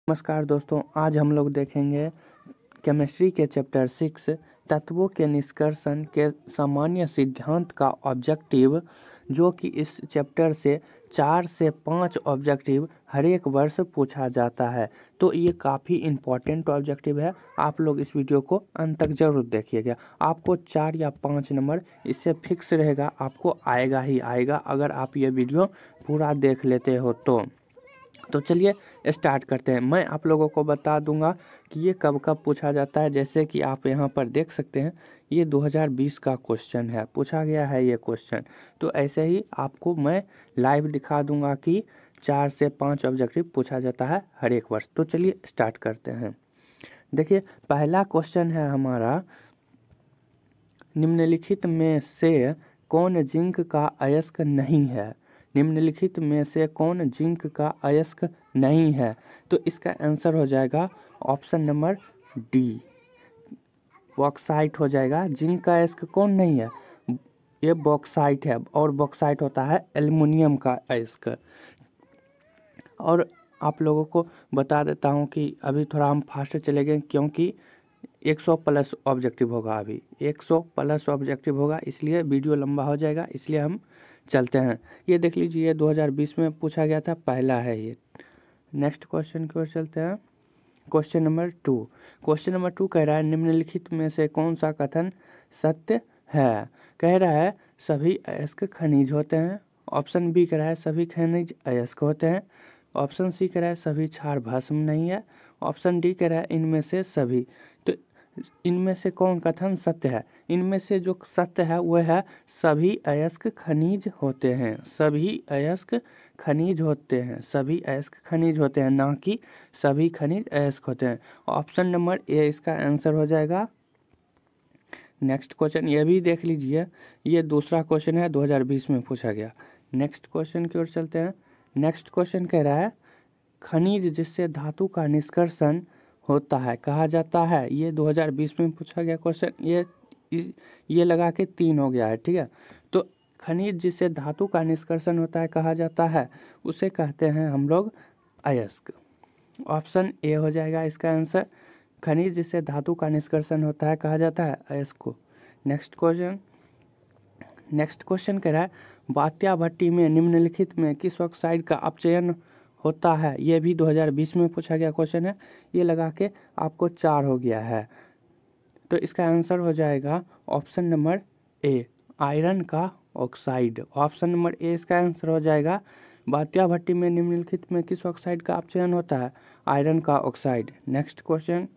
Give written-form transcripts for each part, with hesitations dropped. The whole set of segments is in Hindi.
नमस्कार दोस्तों, आज हम लोग देखेंगे केमिस्ट्री के चैप्टर 6 तत्वों के निष्कर्षण के सामान्य सिद्धांत का ऑब्जेक्टिव, जो कि इस चैप्टर से 4 से 5 ऑब्जेक्टिव हर एक वर्ष पूछा जाता है। तो ये काफ़ी इम्पोर्टेंट ऑब्जेक्टिव है। आप लोग इस वीडियो को अंत तक जरूर देखिएगा। आपको 4 या 5 नंबर इससे फिक्स रहेगा, आपको आएगा ही आएगा अगर आप ये वीडियो पूरा देख लेते हो तो चलिए स्टार्ट करते हैं। मैं आप लोगों को बता दूंगा कि ये कब कब पूछा जाता है। जैसे कि आप यहाँ पर देख सकते हैं, ये 2020 का क्वेश्चन है, पूछा गया है ये क्वेश्चन। तो ऐसे ही आपको मैं लाइव दिखा दूंगा कि 4 से 5 ऑब्जेक्टिव पूछा जाता है हर एक वर्ष। तो चलिए स्टार्ट करते हैं। देखिए, पहला क्वेश्चन है हमारा, निम्नलिखित में से कौन जिंक का अयस्क नहीं है? निम्नलिखित में से कौन जिंक का अयस्क नहीं है? तो इसका आंसर हो जाएगा ऑप्शन नंबर डी, बॉक्साइट हो जाएगा। जिंक का अयस्क कौन नहीं है? ये बॉक्साइट है, और बॉक्साइट होता है एल्युमिनियम का अयस्क। और आप लोगों को बता देता हूँ कि अभी थोड़ा हम फास्ट चले गए, क्योंकि 100 प्लस ऑब्जेक्टिव होगा। अभी 100 प्लस ऑब्जेक्टिव होगा, इसलिए वीडियो लंबा हो जाएगा, इसलिए हम चलते हैं। ये देख लीजिए, 2020 में पूछा गया था, पहला है ये। नेक्स्ट क्वेश्चन की ओर चलते हैं। Question number 2। क्वेश्चन नंबर 2 कह रहा है, निम्नलिखित में से कौन सा कथन सत्य है? कह रहा है सभी अयस्क खनिज होते हैं। ऑप्शन बी कह रहा है सभी खनिज अयस्क होते हैं। ऑप्शन सी कह रहा है सभी क्षार भस्म नहीं है। ऑप्शन डी कह रहा है इनमें से सभी। तो इनमें से कौन कथन सत्य है? इनमें से जो सत्य है वह है सभी अयस्क खनिज होते हैं। सभी अयस्क खनिज होते हैं। सभी अयस्क खनिज होते हैं, ना कि सभी खनिज अयस्क होते हैं। ऑप्शन नंबर ए इसका आंसर हो जाएगा। नेक्स्ट क्वेश्चन ये भी देख लीजिए, ये दूसरा क्वेश्चन है, 2020 में पूछा गया। नेक्स्ट क्वेश्चन की ओर चलते हैं। नेक्स्ट क्वेश्चन कह रहा है, खनिज जिससे धातु का निष्कर्षण होता है कहा जाता है। ये 2020 में पूछा गया क्वेश्चन। ये लगा के 3 हो गया है, ठीक है। तो खनिज जिससे धातु का निष्कर्षण होता है कहा जाता है, उसे कहते हैं हम लोग अयस्क। ऑप्शन ए हो जाएगा इसका आंसर। खनिज जिससे धातु का निष्कर्षण होता है कहा जाता है अयस्क को। नेक्स्ट क्वेश्चन कह रहा है, बात्या भट्टी में निम्नलिखित में किस ऑक्साइड का अपचयन होता है? ये भी 2020 में पूछा गया क्वेश्चन है। ये लगा के आपको 4 हो गया है। तो इसका आंसर हो जाएगा ऑप्शन नंबर ए, आयरन का ऑक्साइड। ऑप्शन नंबर ए इसका आंसर हो जाएगा। बात्या भट्टी में निम्नलिखित में किस ऑक्साइड का अपचयन होता है? आयरन का ऑक्साइड। नेक्स्ट क्वेश्चन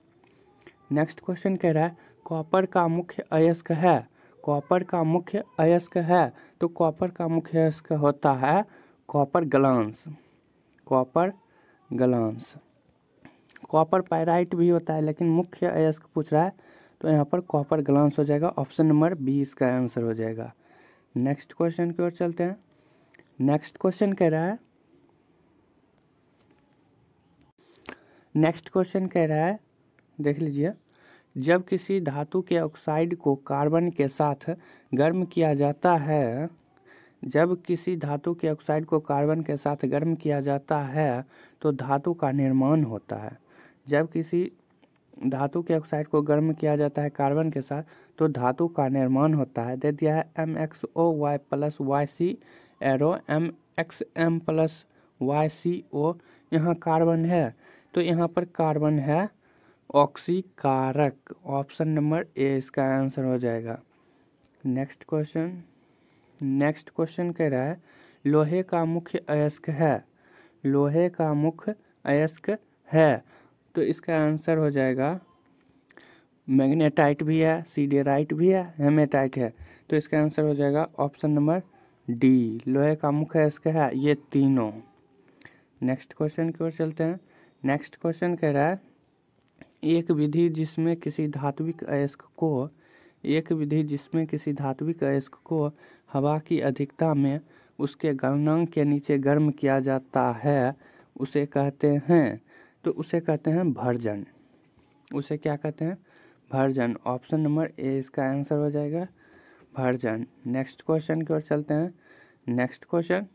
कह रहा है, कॉपर का मुख्य अयस्क है। कॉपर का मुख्य अयस्क है, तो कॉपर का मुख्य अयस्क होता है copper glance. Copper glance. Copper pyrite भी होता है, लेकिन मुख्य अयस्क पूछ रहा है, तो यहाँ पर कॉपर ग्लांस हो जाएगा। ऑप्शन नंबर बी इसका आंसर हो जाएगा। नेक्स्ट क्वेश्चन की ओर चलते हैं। नेक्स्ट क्वेश्चन कह रहा है, देख लीजिए, जब किसी धातु के ऑक्साइड को कार्बन के साथ गर्म किया जाता है, जब किसी धातु के ऑक्साइड को कार्बन के साथ गर्म किया जाता है तो धातु का निर्माण होता है। जब किसी धातु के ऑक्साइड को गर्म किया जाता है कार्बन के साथ, तो धातु का निर्माण होता है। दे दिया है MXOY plus YC arrow MXM plus YCO। यहाँ कार्बन है, तो यहाँ पर कार्बन है ऑक्सीकारक। ऑप्शन नंबर ए इसका आंसर हो जाएगा। नेक्स्ट क्वेश्चन कह रहा है, लोहे का मुख्य अयस्क है। लोहे का मुख्य अयस्क है, तो इसका आंसर हो जाएगा, मैग्नेटाइट भी है, सीडेराइट भी है, हेमेटाइट है। तो इसका आंसर हो जाएगा ऑप्शन नंबर डी, लोहे का मुख्य अयस्क है ये तीनों। नेक्स्ट क्वेश्चन की ओर चलते हैं। नेक्स्ट क्वेश्चन कह रहा है, एक विधि जिसमें किसी धात्विक अयस्क को हवा की अधिकता में उसके गलनांक के नीचे गर्म किया जाता है, उसे कहते हैं, तो उसे कहते हैं भर्जन। उसे क्या कहते हैं? भर्जन। ऑप्शन नंबर ए इसका आंसर हो जाएगा, भर्जन। नेक्स्ट क्वेश्चन की ओर चलते हैं। नेक्स्ट क्वेश्चन,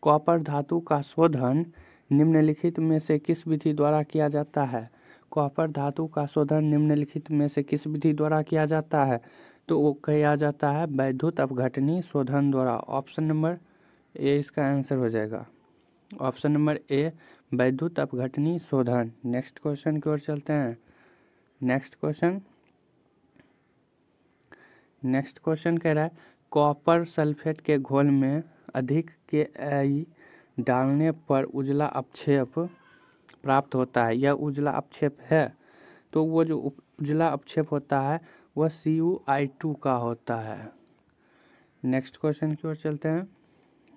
कॉपर धातु का शोधन निम्नलिखित में से किस विधि द्वारा किया जाता है? कॉपर धातु का शोधन निम्नलिखित में से किस विधि द्वारा किया जाता है? तो वो किया जाता है वैद्युत अपघटनी शोधन द्वारा। ऑप्शन नंबर ए इसका आंसर हो जाएगा। ऑप्शन नंबर ए वैद्युत अपघटनी शोधन। नेक्स्ट क्वेश्चन की ओर चलते हैं। नेक्स्ट क्वेश्चन कह रहा है कॉपर सल्फेट के घोल में अधिक के डालने पर उजला अपक्षेप प्राप्त होता है। यह उजला अपक्षेप है, तो वो जो उजला अपक्षेप होता है वह CuI2 का होता है। नेक्स्ट क्वेश्चन की ओर चलते हैं।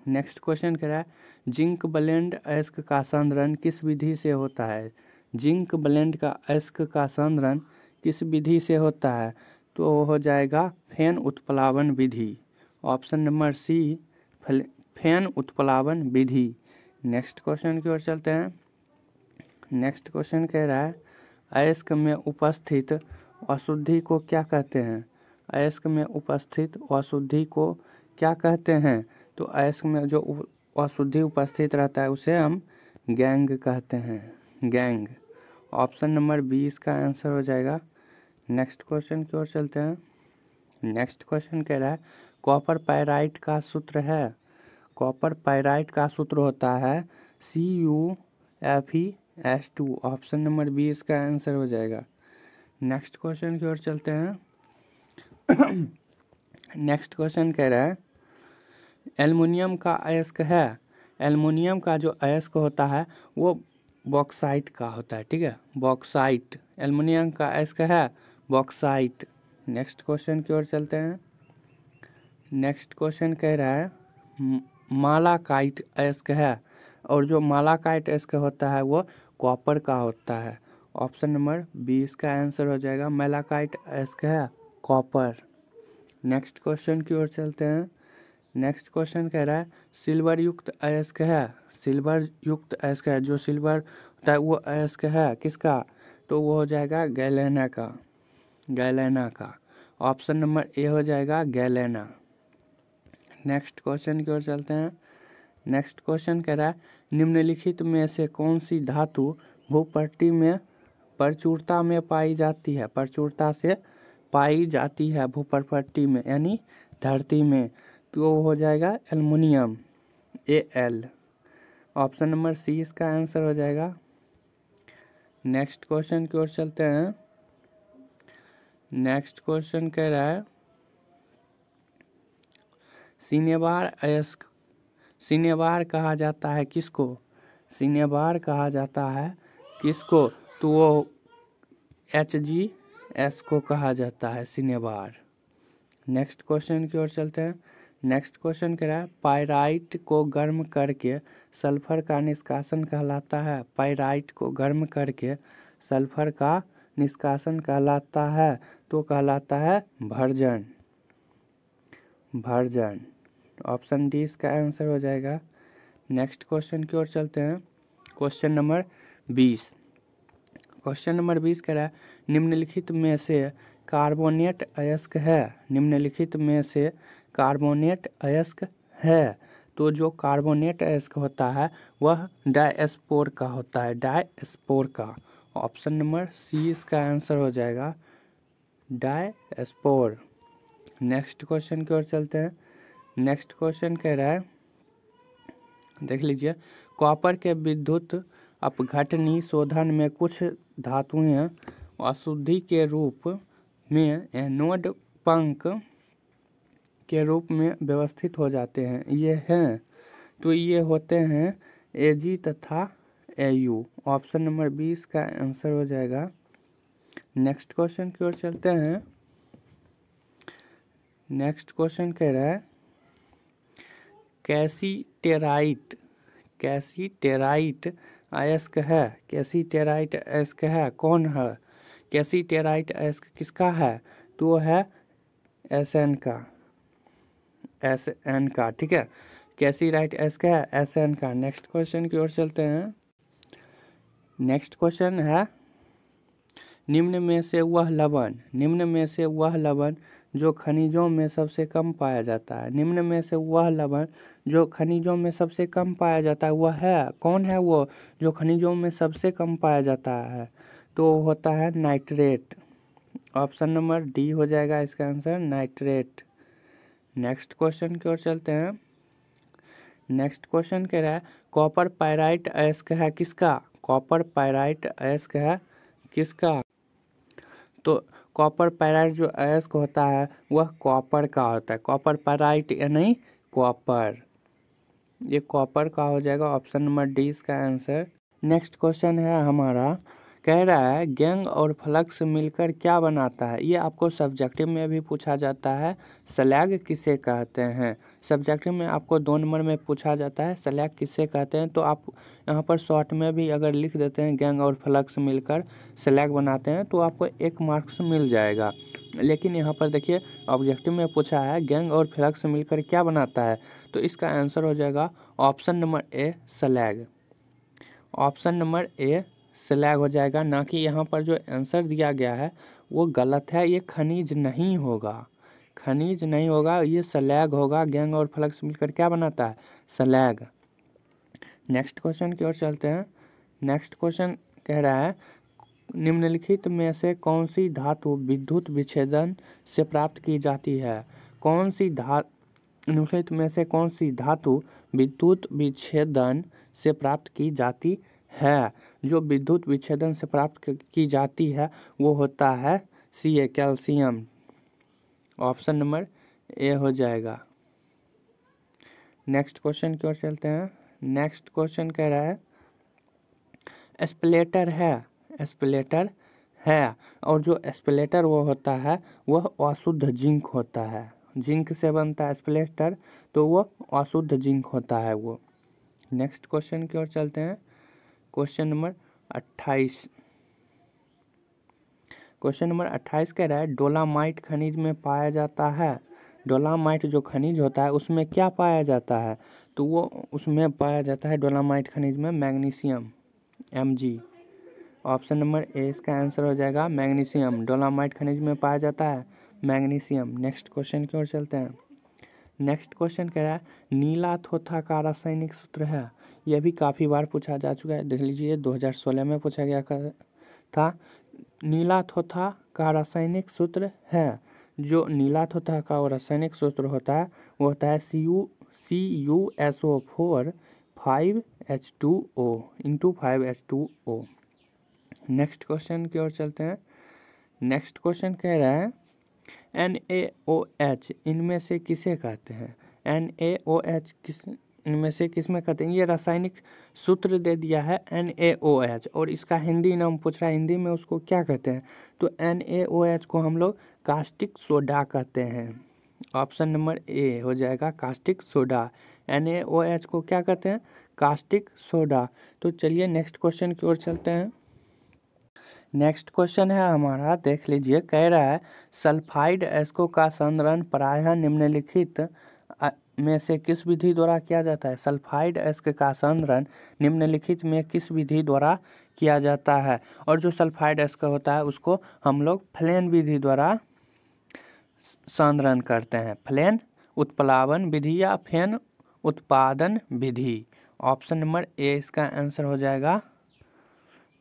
नेक्स्ट क्वेश्चन कह रहा है जिंक ब्लेंड अयस्क का संघनन किस विधि से होता है? जिंक ब्लेंड का अयस्क का संघनन किस विधि से होता है? तो हो जाएगा फेन उत्प्लावन विधि। ऑप्शन नंबर सी फेन उत्प्लावन विधि। नेक्स्ट क्वेश्चन की ओर चलते हैं। नेक्स्ट क्वेश्चन कह रहा है अयस्क में उपस्थित अशुद्धि को क्या कहते हैं? अयस्क में उपस्थित अशुद्धि को क्या कहते हैं? तो अयस्क में जो अशुद्धि उपस्थित रहता है उसे हम गैंग कहते हैं। गैंग। ऑप्शन नंबर बी इसका आंसर हो जाएगा। नेक्स्ट क्वेश्चन की ओर चलते हैं। नेक्स्ट क्वेश्चन कह रहा है कॉपर पाइराइट का सूत्र है। कॉपर पाइराइट का सूत्र होता है CuFeS2। ऑप्शन नंबर बी इसका आंसर हो जाएगा। नेक्स्ट क्वेश्चन की ओर चलते हैं। नेक्स्ट क्वेश्चन कह रहा है एल्युमिनियम का अयस्क है। एल्युमिनियम का जो अयस्क होता है वो बॉक्साइट का होता है। ठीक है, बॉक्साइट। एल्युमिनियम का अयस्क है बॉक्साइट। नेक्स्ट क्वेश्चन की ओर चलते हैं। नेक्स्ट क्वेश्चन कह रहा है मालाकाइट अयस्क है, और जो मालाकाइट अयस्क होता है वो कॉपर का होता है। ऑप्शन नंबर बी इसका आंसर हो जाएगा। मालाकाइट अयस्क है कॉपर। नेक्स्ट क्वेश्चन की ओर चलते हैं। नेक्स्ट क्वेश्चन कह रहा है सिल्वर युक्त अयस्क है। सिल्वर युक्त अयस्क है, जो सिल्वर होता है वो अयस्क है किसका? तो वो हो जाएगा गैलेना का। गैलेना का। ऑप्शन नंबर ए हो जाएगा गैलेना। नेक्स्ट क्वेश्चन की ओर चलते हैं। नेक्स्ट क्वेश्चन कह रहा है निम्नलिखित में से कौन सी धातु भूपट्टी में प्रचुरता में पाई जाती है? प्रचुरता से पाई जाती है भूपट्टी में यानी धरती में। तो वो हो जाएगा aluminium Al। Option number C इसका आंसर हो जाएगा। नेक्स्ट क्वेश्चन की ओर चलते हैं। नेक्स्ट क्वेश्चन कह रहा है सिनेबार अयस्क। सिनेबार कहा जाता है किसको? सिनेबार कहा जाता है किसको? तो वो HgS को कहा जाता है सिनेबार। नेक्स्ट क्वेश्चन की ओर चलते हैं। नेक्स्ट क्वेश्चन कह रहा है पाइराइट को गर्म करके सल्फर का निष्कासन कहलाता है। पाइराइट को गर्म करके सल्फर का निष्कासन कहलाता है, तो कहलाता है भर्जन। भर्जन। ऑप्शन डी इसका आंसर हो जाएगा। नेक्स्ट क्वेश्चन की ओर चलते हैं। Question number 20। क्वेश्चन नंबर 20 कह रहा है निम्नलिखित में से कार्बोनेट अयस्क है। निम्नलिखित में से कार्बोनेट अयस्क है, तो जो कार्बोनेट अयस्क होता है वह डायस्पोर का होता है। डायस्पोर का। ऑप्शन नंबर सी इसका आंसर हो जाएगा डायस्पोर। नेक्स्ट क्वेश्चन की ओर चलते हैं। नेक्स्ट क्वेश्चन कह रहा है देख लीजिए कॉपर के विद्युत अपघटनी शोधन में कुछ धातुएं अशुद्धि के रूप में एनोड पंख के रूप में व्यवस्थित हो जाते हैं। ये हैं, तो ये होते हैं Ag तथा Au। ऑप्शन नंबर 20 का आंसर हो जाएगा। नेक्स्ट क्वेश्चन की ओर चलते हैं। नेक्स्ट क्वेश्चन कह रहा है कैसीटेराइट। कैसीटेराइट अयस्क है। कैसीटेराइट अयस्क है कौन है? कैसीटेराइट अयस्क किसका है? तो वो है Sn का। Sn का। ठीक है, कैसीराइट अयस्क है Sn का। नेक्स्ट क्वेश्चन की ओर चलते हैं। नेक्स्ट क्वेश्चन है निम्न में से वह लवण जो खनिजों में सबसे कम पाया जाता है। निम्न में से वह लवण जो खनिजों में सबसे कम पाया जाता है वह है, कौन है वो जो खनिजों में सबसे कम पाया जाता है? तो होता है नाइट्रेट। ऑप्शन नंबर डी हो जाएगा इसका आंसर, नाइट्रेट। नेक्स्ट क्वेश्चन की ओर चलते हैं। नेक्स्ट क्वेश्चन कह रहा है कॉपर पायराइट अयस्क है किसका? कॉपर पायराइट अयस्क है किसका? तो कॉपर पायराइट जो अयस्क होता है वह कॉपर का होता है। कॉपर पायराइट या नहीं, कॉपर, ये कॉपर का हो जाएगा। ऑप्शन नंबर डी इसका आंसर। नेक्स्ट क्वेश्चन है हमारा, कह रहा है गैंग और फ्लक्स मिलकर क्या बनाता है? ये आपको सब्जेक्टिव में भी पूछा जाता है। स्लैग किसे कहते हैं? सब्जेक्टिव में आपको 2 नंबर में पूछा जाता है स्लैग किसे कहते हैं, तो आप यहाँ पर शॉर्ट में भी अगर लिख देते हैं गैंग और फ्लक्स मिलकर स्लैग बनाते हैं तो आपको 1 मार्क्स मिल जाएगा। लेकिन यहाँ पर देखिए ऑब्जेक्टिव में पूछा है गैंग और फ्लक्स मिलकर क्या बनाता है, तो इसका आंसर हो जाएगा ऑप्शन नंबर ए, स्लैग। ऑप्शन नंबर ए स्लैग हो जाएगा, ना कि यहाँ पर जो आंसर दिया गया है वो गलत है। ये खनिज नहीं होगा, खनिज नहीं होगा, ये स्लैग होगा। गैंग और फ्लक्स मिलकर क्या बनाता है? स्लैग। नेक्स्ट क्वेश्चन की ओर चलते हैं। नेक्स्ट क्वेश्चन कह रहा है निम्नलिखित में से कौन सी धातु विद्युत विच्छेदन से प्राप्त की जाती है? कौन सी निम्नलिखित में से कौन सी धातु विद्युत विच्छेदन से प्राप्त की जाती है? जो विद्युत विच्छेदन से प्राप्त की जाती है वो होता है Ca, कैल्शियम। ऑप्शन नंबर ए हो जाएगा। नेक्स्ट क्वेश्चन की ओर चलते हैं। नेक्स्ट क्वेश्चन कह रहा है एस्पेलेटर है, एस्पेलेटर है, और जो एस्पेलेटर वो होता है वह अशुद्ध जिंक होता है। जिंक से बनता है एस्पेलेटर, तो वो अशुद्ध जिंक होता है वो। नेक्स्ट क्वेश्चन की ओर चलते हैं। Question number 28। क्वेश्चन नंबर 28 कह रहा है डोलामाइट खनिज में पाया जाता है। डोलामाइट जो खनिज होता है उसमें क्या पाया जाता है? तो वो उसमें पाया जाता है डोलामाइट खनिज में मैग्नीशियम, Mg। ऑप्शन नंबर ए इसका आंसर हो जाएगा, मैग्नीशियम। डोलामाइट खनिज में पाया जाता है मैग्नीशियम। नेक्स्ट क्वेश्चन की ओर चलते हैं। नेक्स्ट क्वेश्चन कह रहा है नीला थोथा का रासायनिक सूत्र है। यह भी काफ़ी बार पूछा जा चुका है, देख लीजिए 2016 में पूछा गया था। नीला थोथा का रासायनिक सूत्र है, जो नीला थोथा का वो रासायनिक सूत्र होता है वो होता है CuSO4 5H2O into 5H2O। Next question की ओर चलते हैं। नेक्स्ट क्वेश्चन कह रहा है NaOH इनमें से किसे कहते हैं? NaOH इनमें से किस में कहते हैं? ये रासायनिक सूत्र दे दिया है NaOH, और इसका हिंदी नाम पूछ रहा है, हिंदी में उसको क्या कहते हैं? तो NaOH को हम लोग कास्टिक सोडा कहते हैं। ऑप्शन नंबर ए हो जाएगा, कास्टिक सोडा। NaOH को क्या कहते हैं? Caustic soda. तो चलिए नेक्स्ट क्वेश्चन की ओर चलते हैं। नेक्स्ट क्वेश्चन है हमारा, देख लीजिए, कह रहा है सल्फाइड एस्को का संरक्षण प्रायः निम्नलिखित में से किस विधि द्वारा किया जाता है? सल्फाइड एस्क का संरक्षण निम्नलिखित में किस विधि द्वारा किया जाता है? और जो सल्फाइड एस्क होता है उसको हम लोग फ्लेन विधि द्वारा संरक्षण करते हैं। फ्लेन उत्प्लावन विधि या फेन उत्पादन विधि। ऑप्शन नंबर ए इसका आंसर हो जाएगा,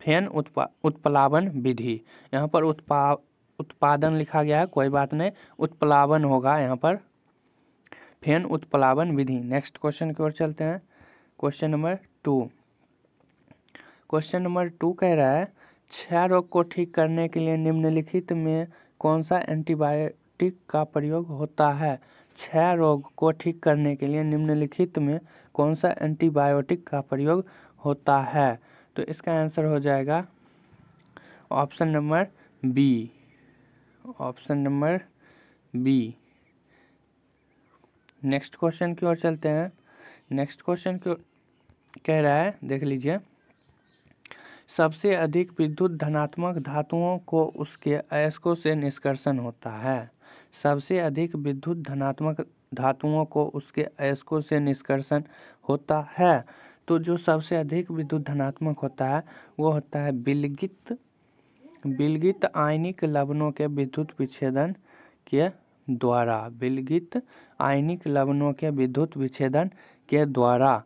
फेन उत्प्लावन विधि। यहाँ पर उत्पादन लिखा गया है, कोई बात नहीं, उत्प्लावन होगा यहाँ पर, फेन उत्प्लावन विधि। नेक्स्ट क्वेश्चन की ओर चलते हैं। Question number 2। क्वेश्चन नंबर 2 कह रहा है क्षय रोग को ठीक करने के लिए निम्नलिखित में कौन सा एंटीबायोटिक का प्रयोग होता है? क्षय रोग को ठीक करने के लिए निम्नलिखित में कौन सा एंटीबायोटिक का प्रयोग होता है? तो इसका आंसर हो जाएगा option number B, option number B. Next question की ओर चलते हैं। नेक्स्ट क्वेश्चन कह रहा है, देख लीजिए, सबसे अधिक विद्युत धनात्मक धातुओं को उसके अयस्कों से निष्कर्षण होता है। सबसे अधिक विद्युत धनात्मक धातुओं को उसके अयस्कों से निष्कर्षण होता है। तो जो सबसे अधिक विद्युत धनात्मक होता है वो होता है विलगित आयनिक लवणों के विद्युत विच्छेदन के द्वारा विलगित आयनिक लवणों के विद्युत विच्छेदन के द्वारा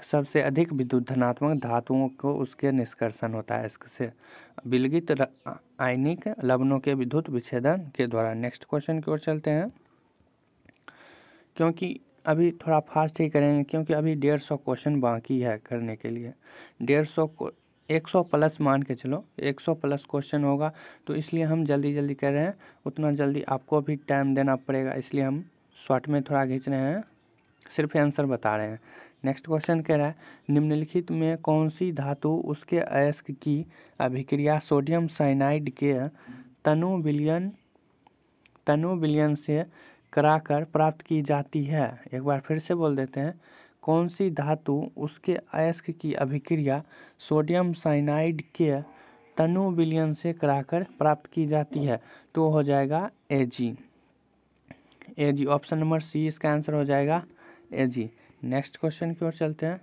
सबसे अधिक विद्युत धनात्मक धातुओं को उसके निष्कर्षण होता है इससे विलगित आयनिक लवणों के विद्युत विच्छेदन के द्वारा। नेक्स्ट क्वेश्चन की ओर चलते हैं, क्योंकि अभी थोड़ा फास्ट ही करेंगे क्योंकि अभी 150 क्वेश्चन बाकी है करने के लिए। 150 को 100 प्लस मान के चलो, 100 प्लस क्वेश्चन होगा, तो इसलिए हम जल्दी जल्दी कर रहे हैं। उतना जल्दी आपको भी टाइम देना पड़ेगा, इसलिए हम शॉर्ट में थोड़ा खींच रहे हैं, सिर्फ आंसर बता रहे हैं। नेक्स्ट क्वेश्चन कह रहा है निम्नलिखित में कौन सी धातु उसके अयस्क की अभिक्रिया सोडियम साइनाइड के तनु विलयन से कराकर प्राप्त की जाती है। एक बार फिर से बोल देते हैं, कौन सी धातु उसके अयस्क की अभिक्रिया सोडियम साइनाइड के तनु विलयन से कराकर प्राप्त की जाती है, तो हो जाएगा Ag। ऑप्शन नंबर सी इसका आंसर हो जाएगा Ag। नेक्स्ट क्वेश्चन की ओर चलते हैं।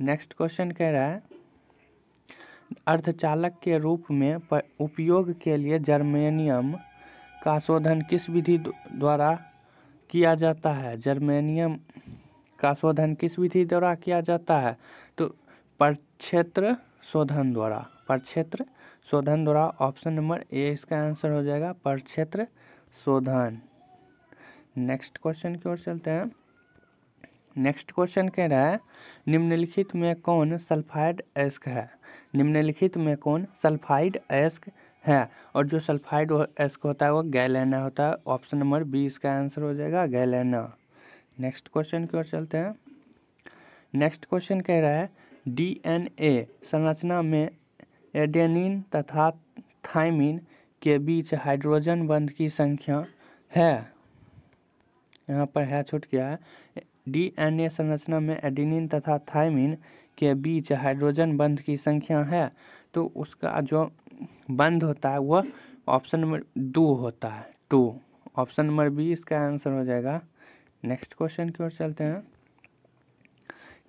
नेक्स्ट क्वेश्चन कह रहा है अर्धचालक के रूप में उपयोग के लिए जर्मेनियम का शोधन किस विधि द्वारा किया जाता है। जर्मेनियम का शोधन किस विधि द्वारा किया जाता है, तो प्रक्षेत्र शोधन द्वारा। ऑप्शन नंबर ए इसका आंसर हो जाएगा प्रक्षेत्र शोधन। नेक्स्ट क्वेश्चन की ओर चलते हैं। नेक्स्ट क्वेश्चन कह रहा है निम्नलिखित में कौन सल्फाइड अयस्क है। निम्नलिखित में कौन सल्फाइड अयस्क है, और जो सल्फाइड अयस्क होता है वो गैलेना होता है। ऑप्शन नंबर बी इसका आंसर हो जाएगा गैलेना। नेक्स्ट क्वेश्चन की ओर चलते हैं। नेक्स्ट क्वेश्चन कह रहा है डीएनए संरचना में एडेनिन तथा थाइमिन के बीच हाइड्रोजन बंध की संख्या है। यहाँ पर है छूट गया है। डीएनए संरचना में एडेनिन तथा थाइमिन के बीच हाइड्रोजन बंध की संख्या है, तो उसका जो बंध होता है वह ऑप्शन नंबर 2 होता है, 2। ऑप्शन नंबर बी इसका आंसर हो जाएगा। नेक्स्ट क्वेश्चन की ओर चलते हैं।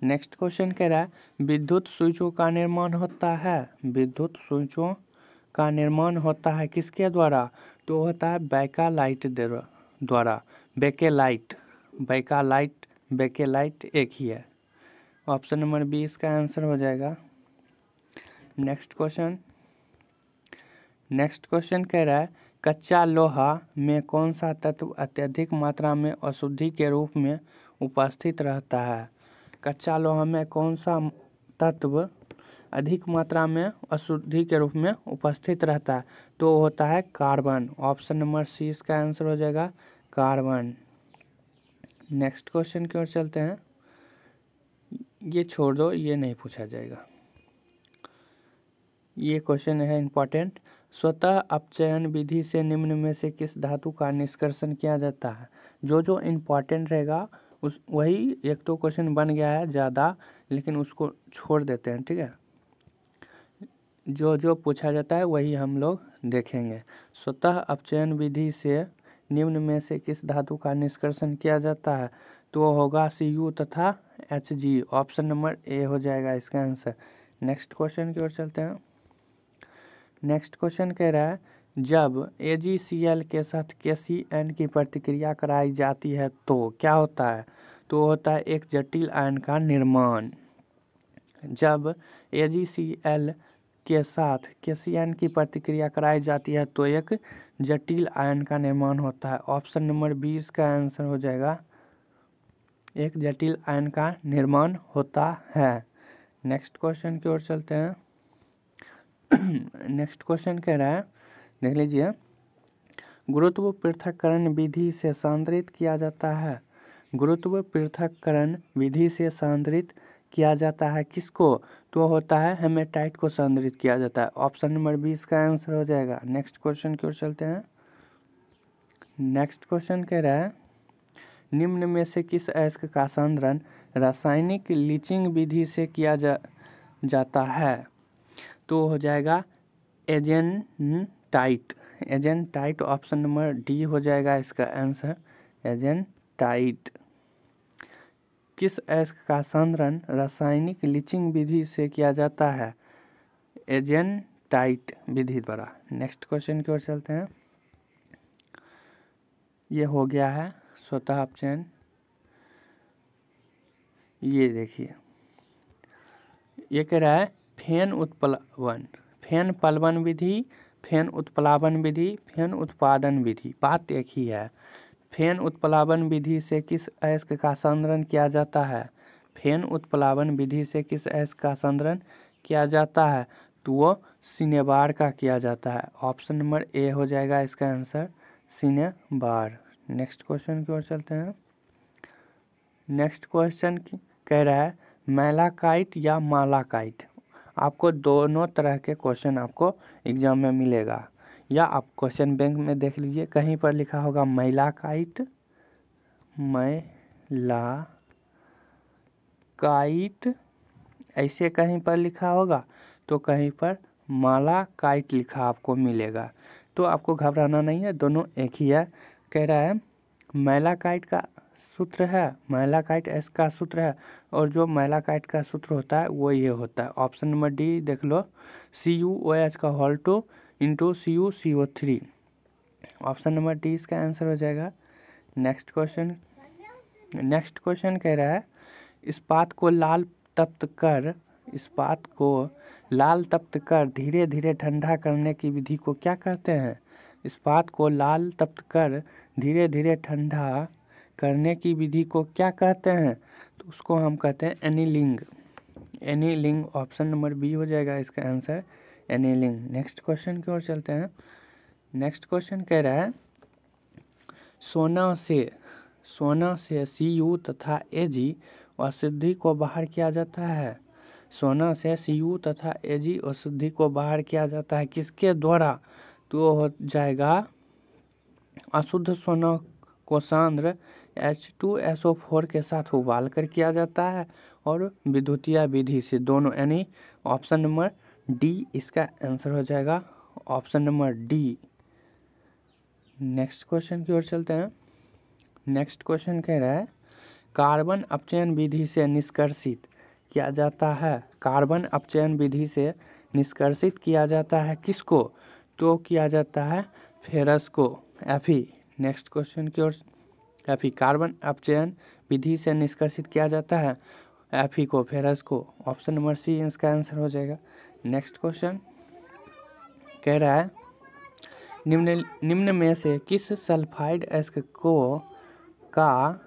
नेक्स्ट क्वेश्चन कह रहा है विद्युत स्विचों का निर्माण होता है। विद्युत स्विचों का निर्माण होता है किसके द्वारा, तो होता है बैकलाइट द्वारा। बैकलाइट एक ही है। ऑप्शन नंबर बी इसका आंसर हो जाएगा। नेक्स्ट क्वेश्चन कह रहा है कच्चा लोहा में कौन सा तत्व अत्यधिक मात्रा में अशुद्धि के रूप में उपस्थित रहता है। कच्चा लोहा में कौन सा तत्व अधिक मात्रा में अशुद्धि के रूप में उपस्थित रहता है, तो होता है कार्बन। ऑप्शन नंबर सी इसका आंसर हो जाएगा कार्बन। नेक्स्ट क्वेश्चन की ओर चलते हैं। ये छोड़ दो, ये नहीं पूछा जाएगा। ये क्वेश्चन है इम्पोर्टेंट। स्वतः अपचयन विधि से निम्न में से किस धातु का निष्कर्षण किया जाता है। जो इम्पोर्टेंट रहेगा उस वही, एक तो क्वेश्चन बन गया है ज़्यादा, लेकिन उसको छोड़ देते हैं, ठीक है। जो पूछा जाता है वही हम लोग देखेंगे। स्वतः अपचयन विधि से निम्न में से किस धातु का निष्कर्षण किया जाता है, तो होगा Cu तथा Hg। ऑप्शन नंबर ए हो जाएगा इसका आंसर। नेक्स्ट क्वेश्चन की ओर चलते हैं। नेक्स्ट क्वेश्चन कह रहा है जब AgCl के साथ KCN की प्रतिक्रिया कराई जाती है तो क्या होता है, तो होता है एक जटिल आयन का निर्माण। जब AgCl के साथ KCN की प्रतिक्रिया कराई जाती है तो एक जटिल आयन का निर्माण होता है। ऑप्शन नंबर 20 का आंसर हो जाएगा एक जटिल आयन का निर्माण होता है। नेक्स्ट क्वेश्चन की ओर चलते हैं। नेक्स्ट क्वेश्चन कह रहा है, देख लीजिए, गुरुत्व पृथक्करण विधि से सांद्रित किया जाता है। गुरुत्व पृथक्करण विधि से सांद्रित किया जाता है किसको, तो होता है हेमेटाइट को सांद्रित किया जाता है। ऑप्शन नंबर 20 का आंसर हो जाएगा। नेक्स्ट क्वेश्चन की ओर चलते हैं। नेक्स्ट क्वेश्चन कह रहा है निम्न में से किस अयस्क का सांद्रण रासायनिक लीचिंग विधि से किया जाता है, तो हो जाएगा एजेंटाइट। ऑप्शन नंबर डी हो जाएगा इसका आंसर एजेंटाइट। किस अयस्क का सांद्रण रासायनिक लीचिंग विधि से किया जाता है, एजेंटाइट विधि द्वारा। नेक्स्ट क्वेश्चन की ओर चलते हैं। ये हो गया है स्वतः अपचयन। ये देखिए ये कह रहा है फेन उत्प्लावन, फेन पलवन विधि, फेन उत्प्लावन विधि, फेन उत्पादन विधि, बात एक ही है। फेन उत्प्लावन विधि से किस अयस्क का संघनन किया जाता है? फेन उत्प्लावन विधि से किस अयस्क का संघनन किया जाता है? तो वो सिनेबार का किया जाता है। ऑप्शन नंबर ए हो जाएगा इसका आंसर, सिनेबार। नेक्स्ट क्वेश्चन की ओर चलते हैं। नेक्स्ट क्वेश्चन कह रहा है मैलाकाइट या मालाकाइट। आपको दोनों तरह के क्वेश्चन आपको एग्जाम में मिलेगा, या आप क्वेश्चन बैंक में देख लीजिए, कहीं पर लिखा होगा मैलाकाइट, मैलाकाइट ऐसे कहीं पर लिखा होगा, तो कहीं पर मालाकाइट लिखा आपको मिलेगा। तो आपको घबराना नहीं है, दोनों एक ही है। कह रहा है मैलाकाइट का सूत्र है, मैलाकाइट एस का सूत्र है, और जो मैलाकाइट का सूत्र होता है वो ये होता है। ऑप्शन नंबर डी देख लो, CuOH का whole 2 into CuCO3। Option number D इसका आंसर हो जाएगा। नेक्स्ट क्वेश्चन कह रहा है इस्पात को लाल तप्त कर धीरे धीरे ठंडा करने की विधि को क्या कहते हैं? इस्पात को लाल तप्त कर धीरे धीरे ठंडा करने की विधि को क्या कहते हैं? तो उसको हम कहते हैं annealing. Annealing option number B हो जाएगा इसका आंसर, एनीलिंग। नेक्स्ट क्वेश्चन की ओर चलते हैं। नेक्स्ट क्वेश्चन कह रहा है सोना से Cu तथा Ag अशुद्धि को बाहर किया जाता है। सोना से Cu तथा Ag अशुद्धि को बाहर किया जाता है किसके द्वारा? तो हो जाएगा अशुद्ध सोना को सांद्र H2SO4 के साथ उबाल कर किया जाता है, और विद्युतीय विधि से दोनों, यानी ऑप्शन नंबर डी इसका आंसर हो जाएगा, option number D. Next question की ओर चलते हैं। नेक्स्ट क्वेश्चन कह रहा है कार्बन अपचयन विधि से निष्कर्षित किया जाता है। कार्बन अपचयन विधि से निष्कर्षित किया जाता है किसको? तो किया जाता है फेरस को, Fe। नेक्स्ट क्वेश्चन की ओर, Fe कार्बन अपचयन विधि से निष्कर्षित किया जाता है Fe को, फेरस को। ऑप्शन नंबर सी इसका आंसर हो जाएगा। नेक्स्ट क्वेश्चन कह रहा है निम्न में से किस सल्फाइड अयस्क का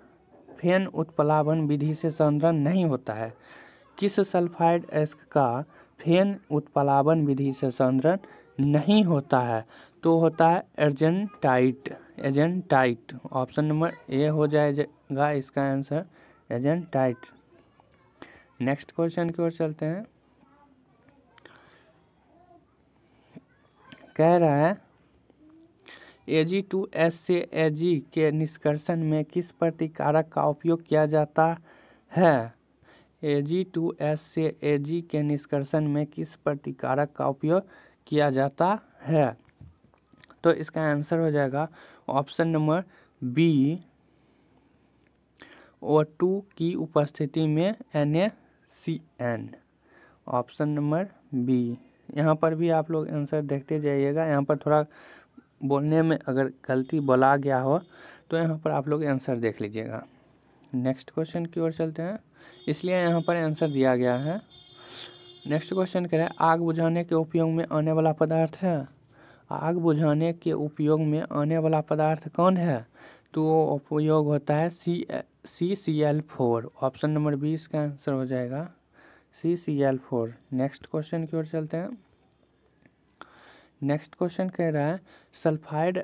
फेन उत्प्लावन विधि से संघनन नहीं होता है? किस सल्फाइड अयस्क का फेन उत्प्लावन विधि से संघनन नहीं होता है? तो होता है एजेंटाइट। ऑप्शन नंबर ए हो जाएगा इसका आंसर, एजेंटाइट। नेक्स्ट क्वेश्चन की ओर चलते हैं। कह रहा है Ag2S से Ag के निष्कर्षण में किस प्रतिकारक का उपयोग किया जाता है? Ag2S से Ag के निष्कर्षण में किस प्रतिकारक का उपयोग किया जाता है? तो इसका आंसर हो जाएगा ऑप्शन नंबर बी, O2 की उपस्थिति में NaCN। Option number B. यहाँ पर भी आप लोग आंसर देखते जाइएगा, यहाँ पर थोड़ा बोलने में अगर गलती बोला गया हो तो यहाँ पर आप लोग आंसर देख लीजिएगा। नेक्स्ट क्वेश्चन की ओर चलते हैं, इसलिए यहाँ पर आंसर दिया गया है। नेक्स्ट क्वेश्चन कह रहा है आग बुझाने के उपयोग में आने वाला पदार्थ है। आग बुझाने के उपयोग में आने वाला पदार्थ कौन है? तो उपयोग होता है CCl4। ऑप्शन नंबर 20 का आंसर हो जाएगा CCl4। नेक्स्ट क्वेश्चन की ओर चलते हैं। नेक्स्ट क्वेश्चन कह रहा है सल्फाइड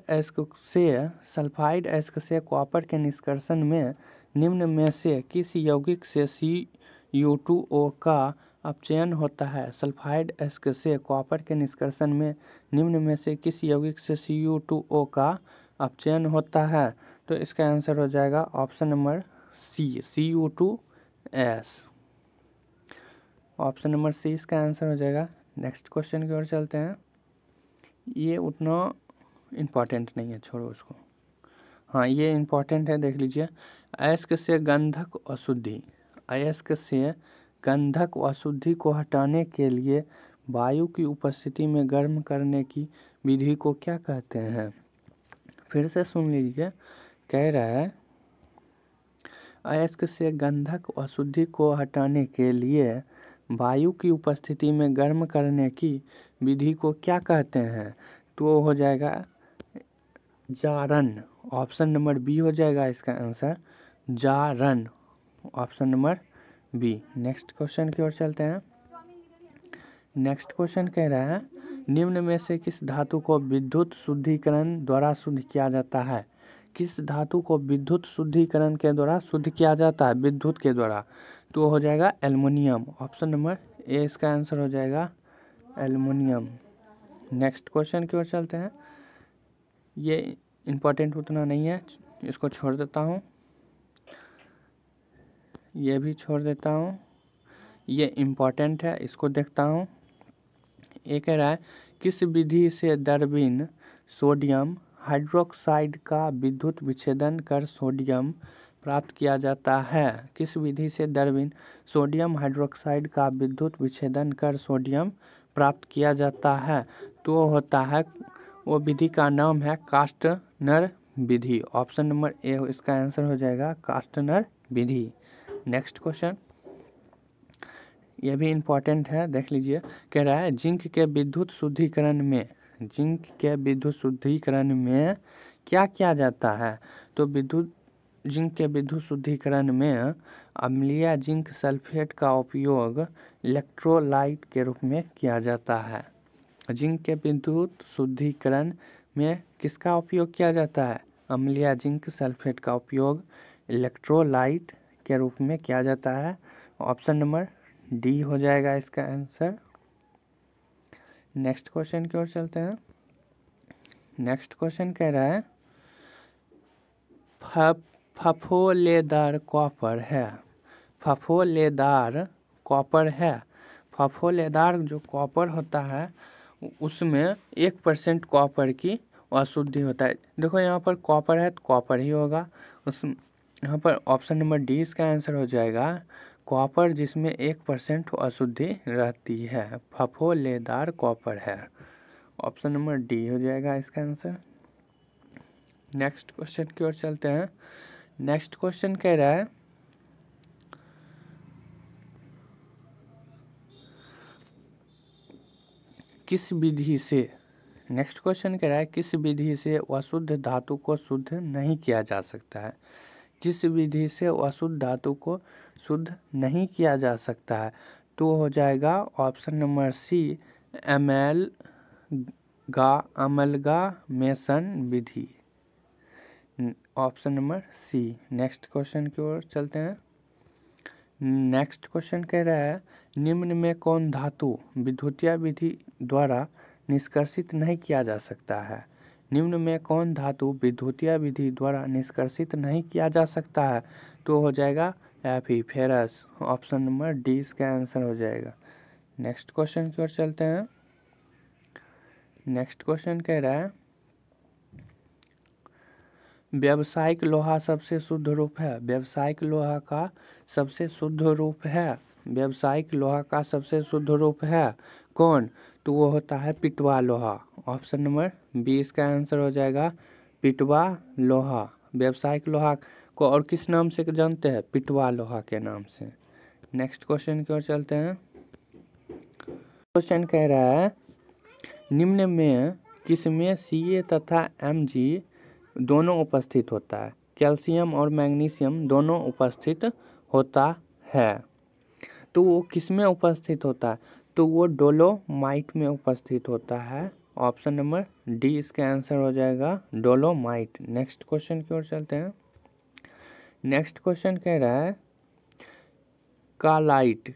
अयस्क से कॉपर के निष्कर्षण में निम्न में से किस यौगिक से Cu2O का अपचयन होता है? सल्फाइड अयस्क से कॉपर के निष्कर्षण में निम्न में से किस यौगिक से Cu2O का अपचयन होता है? तो इसका आंसर हो जाएगा option number C, Cu2S। Option number C इसका आंसर हो जाएगा। नेक्स्ट क्वेश्चन की ओर चलते हैं। ये उतना इम्पॉर्टेंट नहीं है, छोड़ो उसको। हाँ ये इम्पॉर्टेंट है, देख लीजिए। अयस्क से गंधक अशुद्धि को हटाने के लिए वायु की उपस्थिति में गर्म करने की विधि को क्या कहते हैं? फिर से सुन लीजिए। कह रहा है अयस्क से गंधक अशुद्धि को हटाने के लिए वायु की उपस्थिति में गर्म करने की विधि को क्या कहते हैं? तो हो जाएगा जारन। ऑप्शन नंबर बी हो जाएगा इसका आंसर, जारन। Option number B. Next question की ओर चलते हैं। नेक्स्ट क्वेश्चन कह रहा है निम्न में से किस धातु को विद्युत शुद्धिकरण द्वारा शुद्ध किया जाता है? किस धातु को विद्युत शुद्धिकरण के द्वारा शुद्ध किया जाता है विद्युत के द्वारा? तो हो जाएगा एल्युमिनियम। ऑप्शन नंबर ए इसका आंसर हो जाएगा एल्युमिनियम। नेक्स्ट क्वेश्चन की ओर चलते हैं। ये इम्पोर्टेंट उतना नहीं है, इसको छोड़ देता हूँ, ये भी छोड़ देता हूँ। ये इम्पोर्टेंट है, इसको देखता हूँ। ये कह रहा है किस विधि से दरबिन सोडियम हाइड्रोक्साइड का विद्युत विच्छेदन कर सोडियम प्राप्त किया जाता है? किस विधि से दरबिन सोडियम हाइड्रोक्साइड का विद्युत विच्छेदन कर सोडियम प्राप्त किया जाता है? तो होता है, वो विधि का नाम है कास्टनर विधि। ऑप्शन नंबर ए इसका आंसर हो जाएगा कास्टनर विधि। नेक्स्ट क्वेश्चन, ये भी इम्पोर्टेंट है, देख लीजिए। कह रहा है जिंक के विद्युत शुद्धिकरण में, जिंक के विद्युत शुद्धिकरण में क्या किया जाता है? तो जिंक के विद्युत शुद्धिकरण में अम्लीय जिंक सल्फेट का उपयोग इलेक्ट्रोलाइट के रूप में किया जाता है। जिंक के विद्युत शुद्धिकरण में किसका उपयोग किया जाता है? अम्लीय जिंक सल्फेट का उपयोग इलेक्ट्रोलाइट के रूप में किया जाता है। ऑप्शन नंबर डी हो जाएगा इसका आंसर। नेक्स्ट क्वेश्चन की ओर चलते हैं। नेक्स्ट क्वेश्चन कह रहा है फफोलेदार कॉपर है। फफोलेदार कॉपर है। फफोलेदार जो कॉपर होता है उसमें 1% कॉपर की अशुद्धि होता है। देखो यहाँ पर कॉपर है तो कॉपर ही होगा। यहाँ पर ऑप्शन नंबर डी इसका आंसर हो जाएगा कॉपर, जिसमें 1% अशुद्धि रहती है, फफोलेदार कॉपर है। ऑप्शन नंबर डी हो जाएगा इसका आंसर। नेक्स्ट क्वेश्चन की ओर चलते हैं। नेक्स्ट क्वेश्चन कह रहा है किस विधि से, नेक्स्ट क्वेश्चन कह रहा है किस विधि से अशुद्ध धातु को शुद्ध नहीं किया जा सकता है? किस विधि से अशुद्ध धातु को शुद्ध नहीं किया जा सकता है? तो हो जाएगा ऑप्शन नंबर सी, अमलगामेशन विधि। Option number C. Next question की ओर चलते हैं। नेक्स्ट क्वेश्चन कह रहा है निम्न में कौन धातु विद्युतीय विधि द्वारा निष्कर्षित नहीं किया जा सकता है? निम्न में कौन धातु विद्युतीय विधि द्वारा निष्कर्षित नहीं किया जा सकता है? तो हो जाएगा Fe ferrous. Option number D इसका आंसर हो जाएगा। नेक्स्ट क्वेश्चन की ओर चलते हैं। नेक्स्ट क्वेश्चन कह रहा है व्यावसायिक लोहा सबसे शुद्ध रूप है। व्यावसायिक लोहा का सबसे शुद्ध रूप है। व्यावसायिक लोहा का सबसे शुद्ध रूप है कौन? तो वो होता है पिटवा लोहा। ऑप्शन नंबर बी इसका आंसर हो जाएगा पिटवा लोहा। व्यावसायिक लोहा को और किस नाम से जानते हैं? पिटवा लोहा के नाम से। नेक्स्ट क्वेश्चन की ओर चलते हैं। क्वेश्चन कह रहा है निम्न में किसमें Ca तथा Mg दोनों उपस्थित होता है? कैल्शियम और मैग्नीशियम दोनों उपस्थित होता है। तो वो किसमें उपस्थित होता है? तो वो डोलोमाइट में उपस्थित होता है। ऑप्शन नंबर डी इसका आंसर हो जाएगा डोलोमाइट। नेक्स्ट क्वेश्चन की ओर चलते हैं। नेक्स्ट क्वेश्चन कह रहा है कालाइट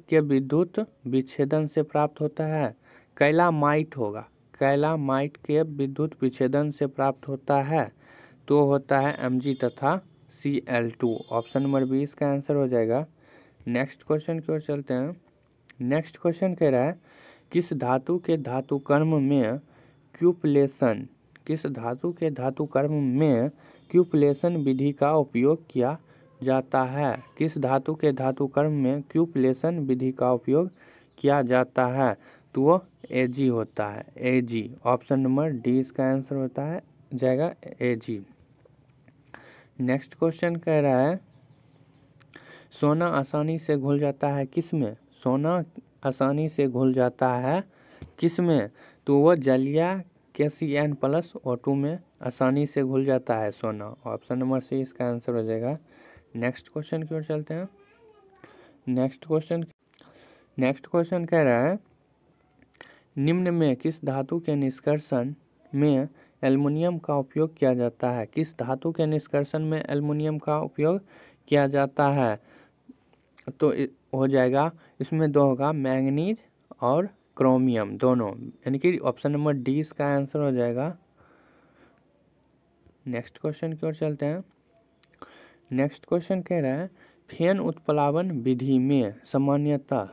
के विद्युत विच्छेदन से प्राप्त होता है। कैलामाइट होगा, कैलामाइट के विद्युत विच्छेदन से प्राप्त होता है। तो होता है Mg तथा Cl2। ऑप्शन नंबर 20 का आंसर हो जाएगा। नेक्स्ट क्वेश्चन की ओर चलते हैं। नेक्स्ट क्वेश्चन कह रहा है किस धातु के धातु कर्म में क्यूपलेशन, किस धातु के धातु कर्म में क्यूपलेशन विधि का उपयोग किया जाता है? किस धातु के धातु कर्म में क्यूपलेशन विधि का उपयोग किया जाता है? तो वो Ag होता है, Ag। ऑप्शन नंबर डी इसका आंसर होता है जाएगा Ag। नेक्स्ट क्वेश्चन कह रहा है सोना आसानी से घुल जाता है किस में? सोना आसानी से घुल जाता है किस में? तो वो जलीय KCN+O2 में आसानी से घुल जाता है सोना। ऑप्शन नंबर सी इसका आंसर हो जाएगा। नेक्स्ट क्वेश्चन की ओर चलते हैं। नेक्स्ट क्वेश्चन कह रहा है निम्न में किस धातु के निष्कर्षण में एल्युमिनियम का उपयोग किया जाता है? किस धातु के निष्कर्षण में एल्युमिनियम का उपयोग किया जाता है? तो हो जाएगा, इसमें दो होगा, मैंगनीज और क्रोमियम दोनों, यानी कि ऑप्शन नंबर डी इसका आंसर हो जाएगा। नेक्स्ट क्वेश्चन की ओर चलते हैं। नेक्स्ट क्वेश्चन कह रहा है फेन उत्प्लावन विधि में सामान्यतः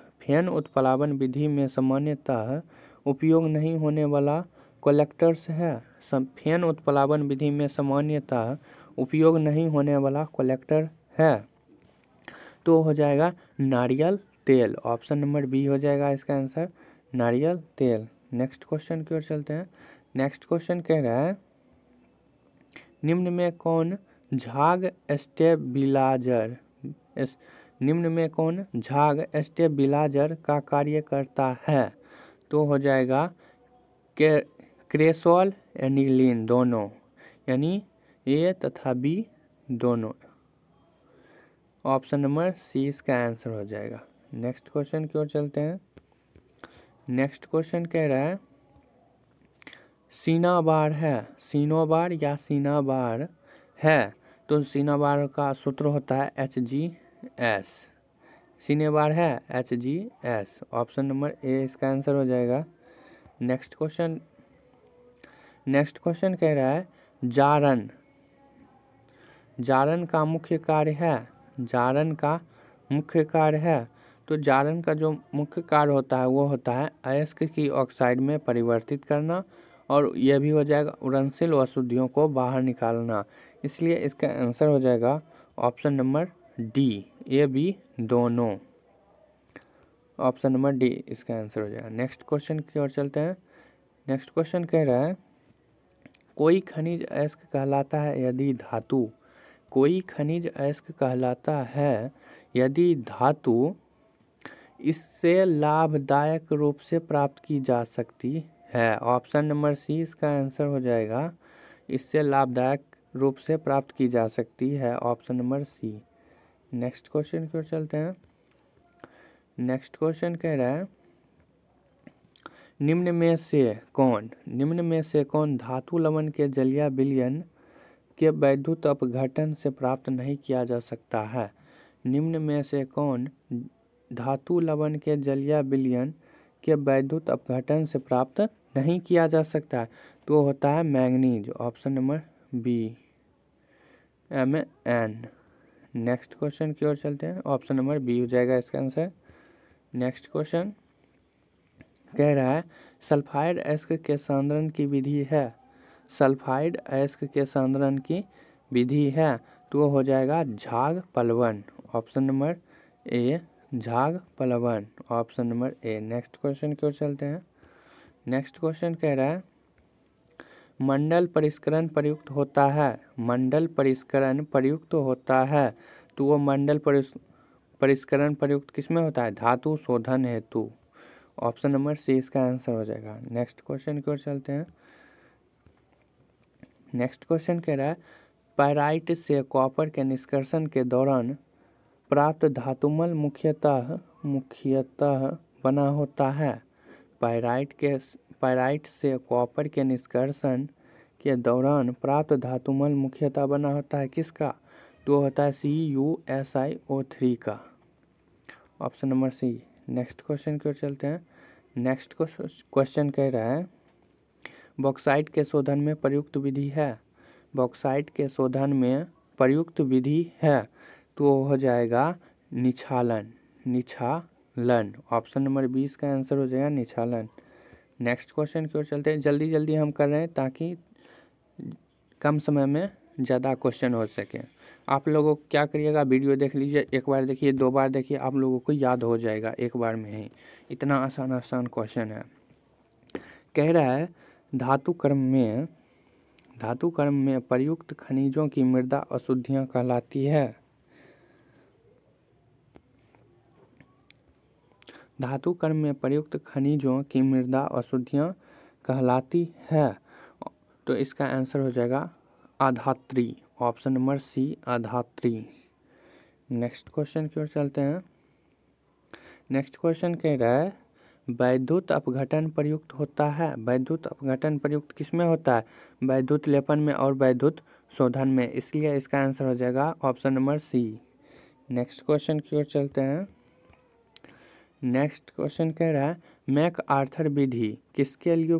उपयोग नहीं होने वाला कलेक्टर्स है। फेन उत्प्लावन विधि में सामान्यतः उपयोग नहीं होने वाला कलेक्टर है, तो हो जाएगा नारियल तेल। ऑप्शन नंबर बी हो जाएगा इसका आंसर, नारियल तेल। नेक्स्ट क्वेश्चन की ओर चलते हैं। नेक्स्ट क्वेश्चन कह रहा है निम्न में कौन झाग स्टेबिलाइजर का कार्य करता है? तो हो जाएगा क्रेसोल एनिलीन दोनों, यानी ए तथा बी दोनों। ऑप्शन नंबर सी इसका आंसर हो जाएगा। नेक्स्ट क्वेश्चन की ओर चलते हैं। नेक्स्ट क्वेश्चन कह रहा है सिनाबार या सिनाबार है, तो सिनाबार का सूत्र होता है HgS। सिनेबार है HgS। ऑप्शन नंबर ए इसका आंसर हो जाएगा। नेक्स्ट क्वेश्चन कह रहा है जारन का मुख्य कार्य है। तो जारन का जो मुख्य कार्य होता है वो होता है अयस्क की ऑक्साइड में परिवर्तित करना, और यह भी हो जाएगा उड़नशील अशुद्धियों को बाहर निकालना। इसलिए इसका आंसर हो जाएगा option number D, A B दोनों। ऑप्शन नंबर डी इसका आंसर हो जाएगा। नेक्स्ट क्वेश्चन की ओर चलते हैं। नेक्स्ट क्वेश्चन कह रहा है कोई खनिज अयस्क कहलाता है यदि धातु इससे लाभदायक रूप से प्राप्त की जा सकती है। ऑप्शन नंबर सी इसका आंसर हो जाएगा, इससे लाभदायक रूप से प्राप्त की जा सकती है। Option number C. Next question की ओर चलते हैं। नेक्स्ट क्वेश्चन कह रहा है निम्न में से कौन धातु लवण के जलीय विलयन के वैद्युत अपघटन से प्राप्त नहीं किया जा सकता है? निम्न में से कौन धातु लवण के जलीय विलयन के वैद्युत अपघटन से प्राप्त नहीं किया जा सकता है? तो होता है manganese. Option number B Mn। Next question की ओर चलते हैं। ऑप्शन नंबर बी हो जाएगा इसका आंसर। नेक्स्ट क्वेश्चन कह रहा है सल्फाइड अयस्क के सांद्रण की विधि है, तो हो जाएगा झाग पलवन। ऑप्शन नंबर ए झाग पलवन। Option number A. Next question की ओर चलते हैं। नेक्स्ट क्वेश्चन कह रहा है मंडल परिष्करण प्रयुक्त होता है, तो वो मंडल परिष्करण प्रयुक्त किस में होता है? धातु शोधन हेतु। ऑप्शन नंबर सी इसका आंसर हो जाएगा। नेक्स्ट क्वेश्चन की ओर चलते हैं। नेक्स्ट क्वेश्चन कह रहा है पाइराइट से कॉपर के निष्कर्षण के दौरान प्राप्त धातुमल मुख्यतः बना होता है। पाइराइट से कॉपर के निष्कर्षण के दौरान प्राप्त धातुमल मुख्यतः बना होता है किसका? तो होता है CuSiO3 का। Option number C. Next question की ओर चलते हैं। नेक्स्ट क्वेश्चन कह रहा है बॉक्साइट के शोधन में प्रयुक्त विधि है, तो हो जाएगा निछालन। ऑप्शन नंबर 20 का आंसर हो जाएगा निछालन। नेक्स्ट क्वेश्चन की ओर चलते हैं। जल्दी हम कर रहे हैं ताकि कम समय में ज़्यादा क्वेश्चन हो सके। आप लोगों को क्या करिएगा, वीडियो देख लीजिए, एक बार देखिए, 2 बार देखिए, आप लोगों को याद हो जाएगा एक बार में ही। इतना आसान क्वेश्चन है। कह रहा है धातु क्रम धातु कर्म में प्रयुक्त खनिजों की मृदा अशुद्धियां कहलाती है। धातु कर्म में प्रयुक्त खनिजों की मृदा अशुद्धियां कहलाती है। तो इसका आंसर हो जाएगा अधात्री, ऑप्शन नंबर सी अधात्री। नेक्स्ट क्वेश्चन की ओर चलते हैं। नेक्स्ट क्वेश्चन कह रहा है वैद्युत अपघटन प्रयुक्त होता है। वैद्युत अपघटन प्रयुक्त किस में होता है? वैद्युत लेपन में और वैद्युत शोधन में, इसलिए इसका आंसर हो जाएगा option number C. Next question की ओर चलते हैं। नेक्स्ट क्वेश्चन कह रहा है मैक आर्थर विधि किसके लिए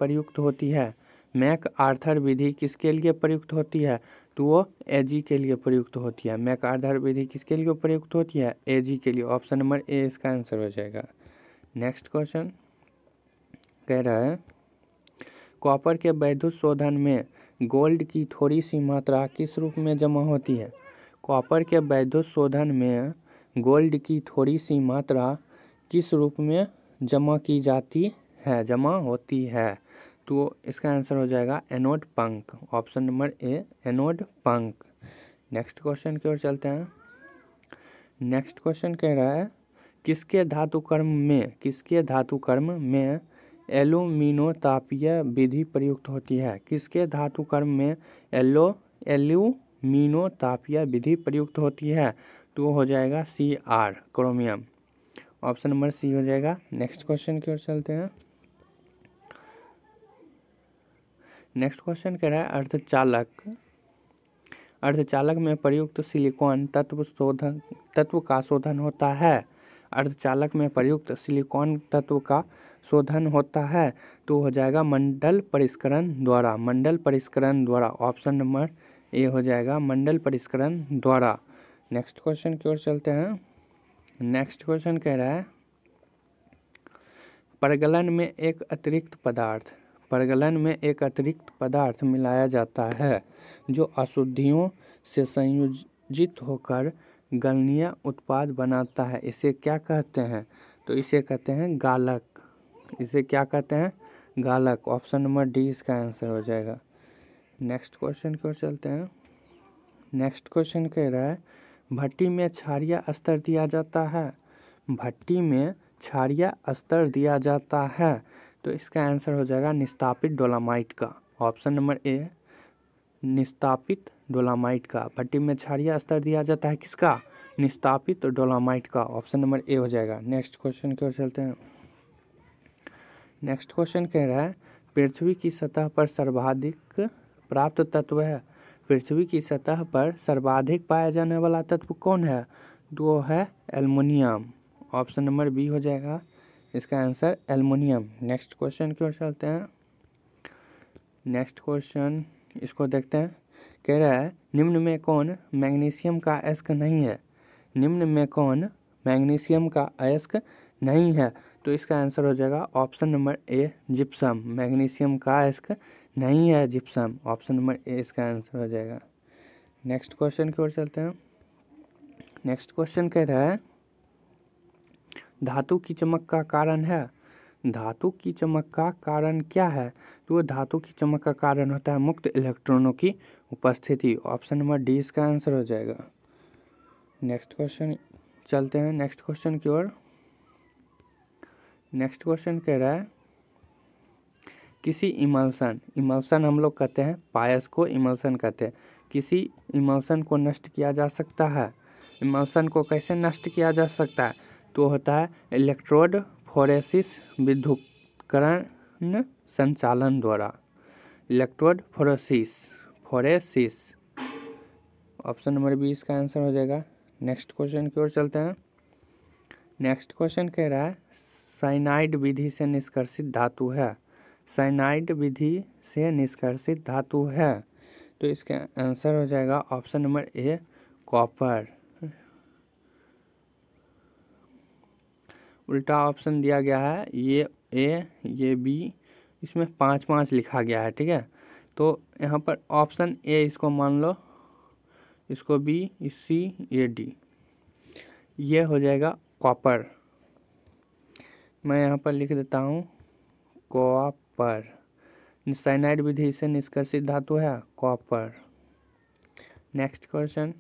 प्रयुक्त होती है? मैक आर्थर विधि किसके लिए प्रयुक्त होती है? तो वो एजी के लिए प्रयुक्त होती है। मैक आर्थर विधि किसके लिए प्रयुक्त होती है? एजी के लिए, ऑप्शन नंबर ए इसका आंसर हो जाएगा। नेक्स्ट क्वेश्चन कह रहा है कॉपर के वैद्युत शोधन में गोल्ड की थोड़ी सी मात्रा किस रूप में जमा होती है? कॉपर के वैद्युत शोधन में गोल्ड की थोड़ी सी मात्रा किस रूप में जमा की जाती है, जमा होती है? तो इसका आंसर हो जाएगा एनोड पंख, ऑप्शन नंबर ए एनोड पंख। नेक्स्ट क्वेश्चन की ओर चलते हैं। नेक्स्ट क्वेश्चन कह रहा है किसके धातु कर्म में एल्यूमिनोतापीय विधि प्रयुक्त होती है? किसके धातु कर्म में एल्यूमिनोतापीय विधि प्रयुक्त होती है? तो हो जाएगा C R chromium, option number C हो जाएगा। नेक्स्ट क्वेश्चन की ओर चलते हैं। नेक्स्ट क्वेश्चन कह रहा है अर्धचालक में प्रयुक्त सिलिकॉन तत्व का शोधन होता है। अर्धचालक में प्रयुक्त सिलिकॉन तत्व का शोधन होता है तो हो जाएगा मंडल परिष्करण द्वारा, ऑप्शन नंबर ए हो जाएगा मंडल परिष्करण द्वारा। नेक्स्ट क्वेश्चन की ओर चलते हैं। नेक्स्ट क्वेश्चन कह रहा है प्रगलन में एक अतिरिक्त पदार्थ मिलाया जाता है जो अशुद्धियों से संयोजित होकर गलनीय उत्पाद बनाता है। इसे क्या कहते हैं? तो इसे कहते हैं गालक। इसे क्या कहते हैं? गालक, ऑप्शन नंबर डी इसका आंसर हो जाएगा। नेक्स्ट क्वेश्चन की ओर चलते हैं। नेक्स्ट क्वेश्चन कह रहा है भट्टी में क्षारीय अस्तर दिया जाता है। भट्टी में क्षारीय अस्तर दिया जाता है तो इसका आंसर हो जाएगा निस्तापित डोलामाइट का, ऑप्शन नंबर ए निस्तापित डोलामाइट का। भट्टी में क्षारीय स्तर दिया जाता है किसका? निस्तापित डोलामाइट का, ऑप्शन नंबर ए हो जाएगा। नेक्स्ट क्वेश्चन की ओर चलते हैं। नेक्स्ट क्वेश्चन कह रहा है पृथ्वी की सतह पर सर्वाधिक प्राप्त तत्व है। पृथ्वी की सतह पर सर्वाधिक पाया जाने वाला तत्व कौन है? तो वो है एल्युमिनियम, ऑप्शन नंबर बी हो जाएगा इसका आंसर एल्युमिनियम। नेक्स्ट क्वेश्चन की ओर चलते हैं। नेक्स्ट क्वेश्चन इसको देखते हैं। कह रहा है निम्न में कौन मैग्नीशियम का अयस्क नहीं है? निम्न में कौन मैग्नीशियम का अयस्क नहीं है? तो इसका आंसर हो जाएगा ऑप्शन नंबर ए जिप्सम। मैग्नीशियम का अयस्क नहीं है जिप्सम, ऑप्शन नंबर ए इसका आंसर हो जाएगा। नेक्स्ट क्वेश्चन की ओर चलते हैं। नेक्स्ट क्वेश्चन कह रहा है धातु की चमक का कारण है। धातु की चमक का कारण क्या है? तो धातु की चमक का कारण होता है मुक्त इलेक्ट्रॉनों की उपस्थिति, ऑप्शन नंबर डी इसका आंसर हो जाएगा। नेक्स्ट क्वेश्चन चलते हैं नेक्स्ट क्वेश्चन की ओर। नेक्स्ट क्वेश्चन कह रहा है किसी इमल्सन हम लोग कहते हैं, पायस को इमल्सन कहते हैं। किसी इमल्सन को नष्ट किया जा सकता है। इमल्सन को कैसे नष्ट किया जा सकता है? तो होता है इलेक्ट्रोड फोरेसिस विद्युतीकरण संचालन द्वारा। Electrophoresis, option number B इसका आंसर हो जाएगा। नेक्स्ट क्वेश्चन की ओर चलते हैं। नेक्स्ट क्वेश्चन कह रहा है साइनाइड विधि से निष्कर्षित धातु है। साइनाइड विधि से निष्कर्षित धातु है तो इसका आंसर हो जाएगा ऑप्शन नंबर ए कॉपर। उल्टा ऑप्शन दिया गया है, ये ए ये बी, इसमें 5-5 लिखा गया है, ठीक है। तो यहाँ पर ऑप्शन ए इसको मान लो, इसको बी, सी, ये डी, ये हो जाएगा कॉपर। मैं यहाँ पर लिख देता हूँ कॉपर। साइनाइड विधि से निष्कर्षित धातु है कॉपर। नेक्स्ट क्वेश्चन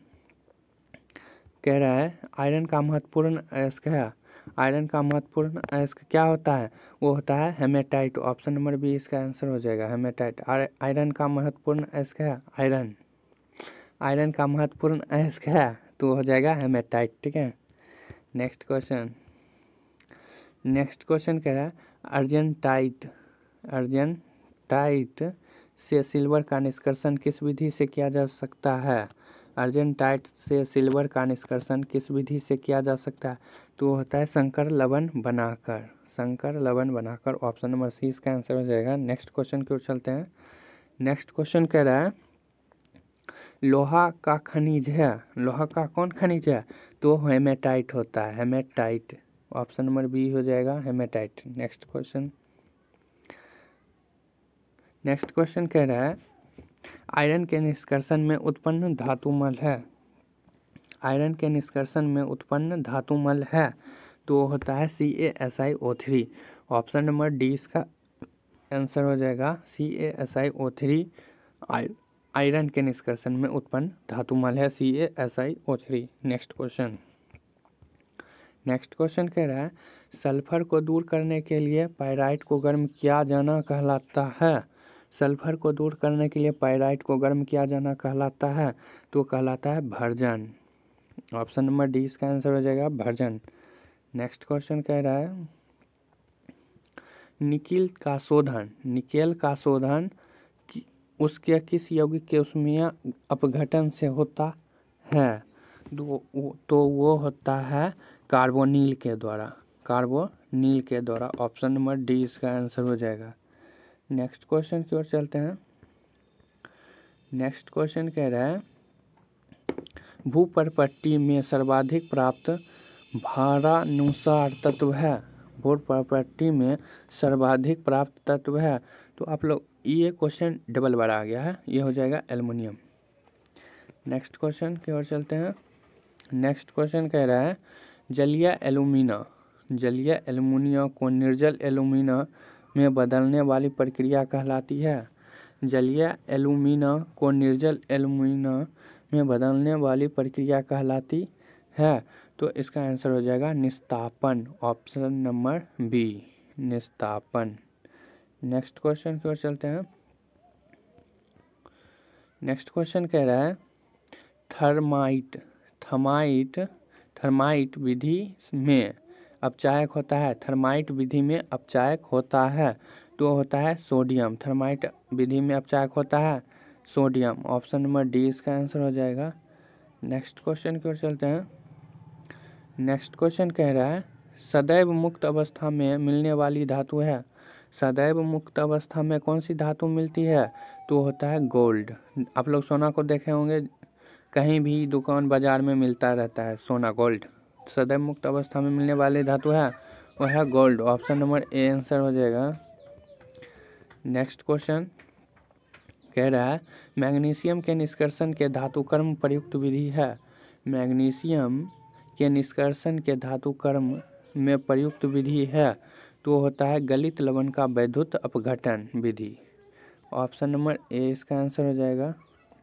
कह रहा है आयरन का महत्वपूर्ण अयस्क है। आयरन का महत्वपूर्ण अयस्क क्या होता है? वो होता है हेमेटाइट। ऑप्शन नंबर बी इसका आंसर हो जाएगा हेमेटाइट। आयरन का महत्वपूर्ण अयस्क है आयरन। आयरन का महत्वपूर्ण अयस्क है तो हो जाएगा हेमेटाइट। ठीक है। नेक्स्ट क्वेश्चन कह रहा है अर्जेंटाइट से सिल्वर का निष्कर्षण किस विधि से किया जा सकता है? अर्जेंटाइट से सिल्वर का निष्कर्षण किस विधि से किया जा सकता है? तो होता है संकर लवण बनाकर। ऑप्शन नंबर सी इसका आंसर हो जाएगा। नेक्स्ट क्वेश्चन की ओर चलते हैं। नेक्स्ट क्वेश्चन कह रहा है लोहा का खनिज है। लोहा का कौन खनिज है? तो हेमेटाइट होता है हेमेटाइट। ऑप्शन नंबर बी हो जाएगा हेमेटाइट। नेक्स्ट क्वेश्चन कह रहा है आयरन के निष्कर्षण में उत्पन्न धातुमल है। आयरन के निष्कर्षण में उत्पन्न धातुमल है तो होता है CaSiO3। ऑप्शन नंबर डी इसका आंसर हो जाएगा CaSiO3। आयरन के निष्कर्षण में उत्पन्न धातुमल है CaSiO3। नेक्स्ट क्वेश्चन कह रहा है सल्फर को दूर करने के लिए पाइराइट को गर्म किया जाना कहलाता है। सल्फर को दूर करने के लिए पाइराइट को गर्म किया जाना कहलाता है तो कहलाता है भर्जन। ऑप्शन नंबर डी इसका आंसर हो जाएगा भर्जन। नेक्स्ट क्वेश्चन कह रहा है निकेल का शोधन उसके किस यौगिक के ऊष्मीय अपघटन से होता है? तो वो होता है कार्बोनिल के द्वारा। ऑप्शन नंबर डी इसका आंसर हो जाएगा। नेक्स्ट क्वेश्चन की ओर चलते हैं। नेक्स्ट क्वेश्चन कह रहा है भूपर्पट्टी में सर्वाधिक प्राप्त भारानुसार तत्व है। भूपर्पट्टी में सर्वाधिक प्राप्त तत्व है तो आप लोग ये क्वेश्चन डबल बार आ गया है, ये हो जाएगा एल्युमिनियम। नेक्स्ट क्वेश्चन की ओर चलते हैं। नेक्स्ट क्वेश्चन कह रहा है जलीय एल्युमिनियम को निर्जल एल्युमिनियम में बदलने वाली प्रक्रिया कहलाती है। जलीय एल्युमिनियम को निर्जल एल्युमिनियम में बदलने वाली प्रक्रिया कहलाती है तो इसका आंसर हो जाएगा निस्तापन। ऑप्शन नंबर बी निस्तापन। नेक्स्ट क्वेश्चन की ओर चलते हैं। नेक्स्ट क्वेश्चन कह रहा है थर्माइट विधि में अपचायक होता है तो होता है सोडियम। थर्माइट विधि में अपचायक होता है सोडियम। ऑप्शन नंबर डी इसका आंसर हो जाएगा। नेक्स्ट क्वेश्चन की ओर चलते हैं। नेक्स्ट क्वेश्चन कह रहा है सदैव मुक्त अवस्था में मिलने वाली धातु है। सदैव मुक्त अवस्था में कौन सी धातु मिलती है? तो होता है गोल्ड। आप लोग सोना को देखे होंगे, कहीं भी दुकान बाजार में मिलता रहता है सोना गोल्ड। सदैव मुक्त अवस्था में मिलने वाली धातु है वह है gold. Option number A answer हो जाएगा। नेक्स्ट क्वेश्चन कह रहा है मैग्नीशियम के निष्कर्षण के धातुकर्म प्रयुक्त विधि है। मैग्नीशियम के निष्कर्षण के धातुकर्म में प्रयुक्त विधि है तो होता है गलित लवण का वैद्युत अपघटन विधि। ऑप्शन नंबर ए इसका आंसर हो जाएगा।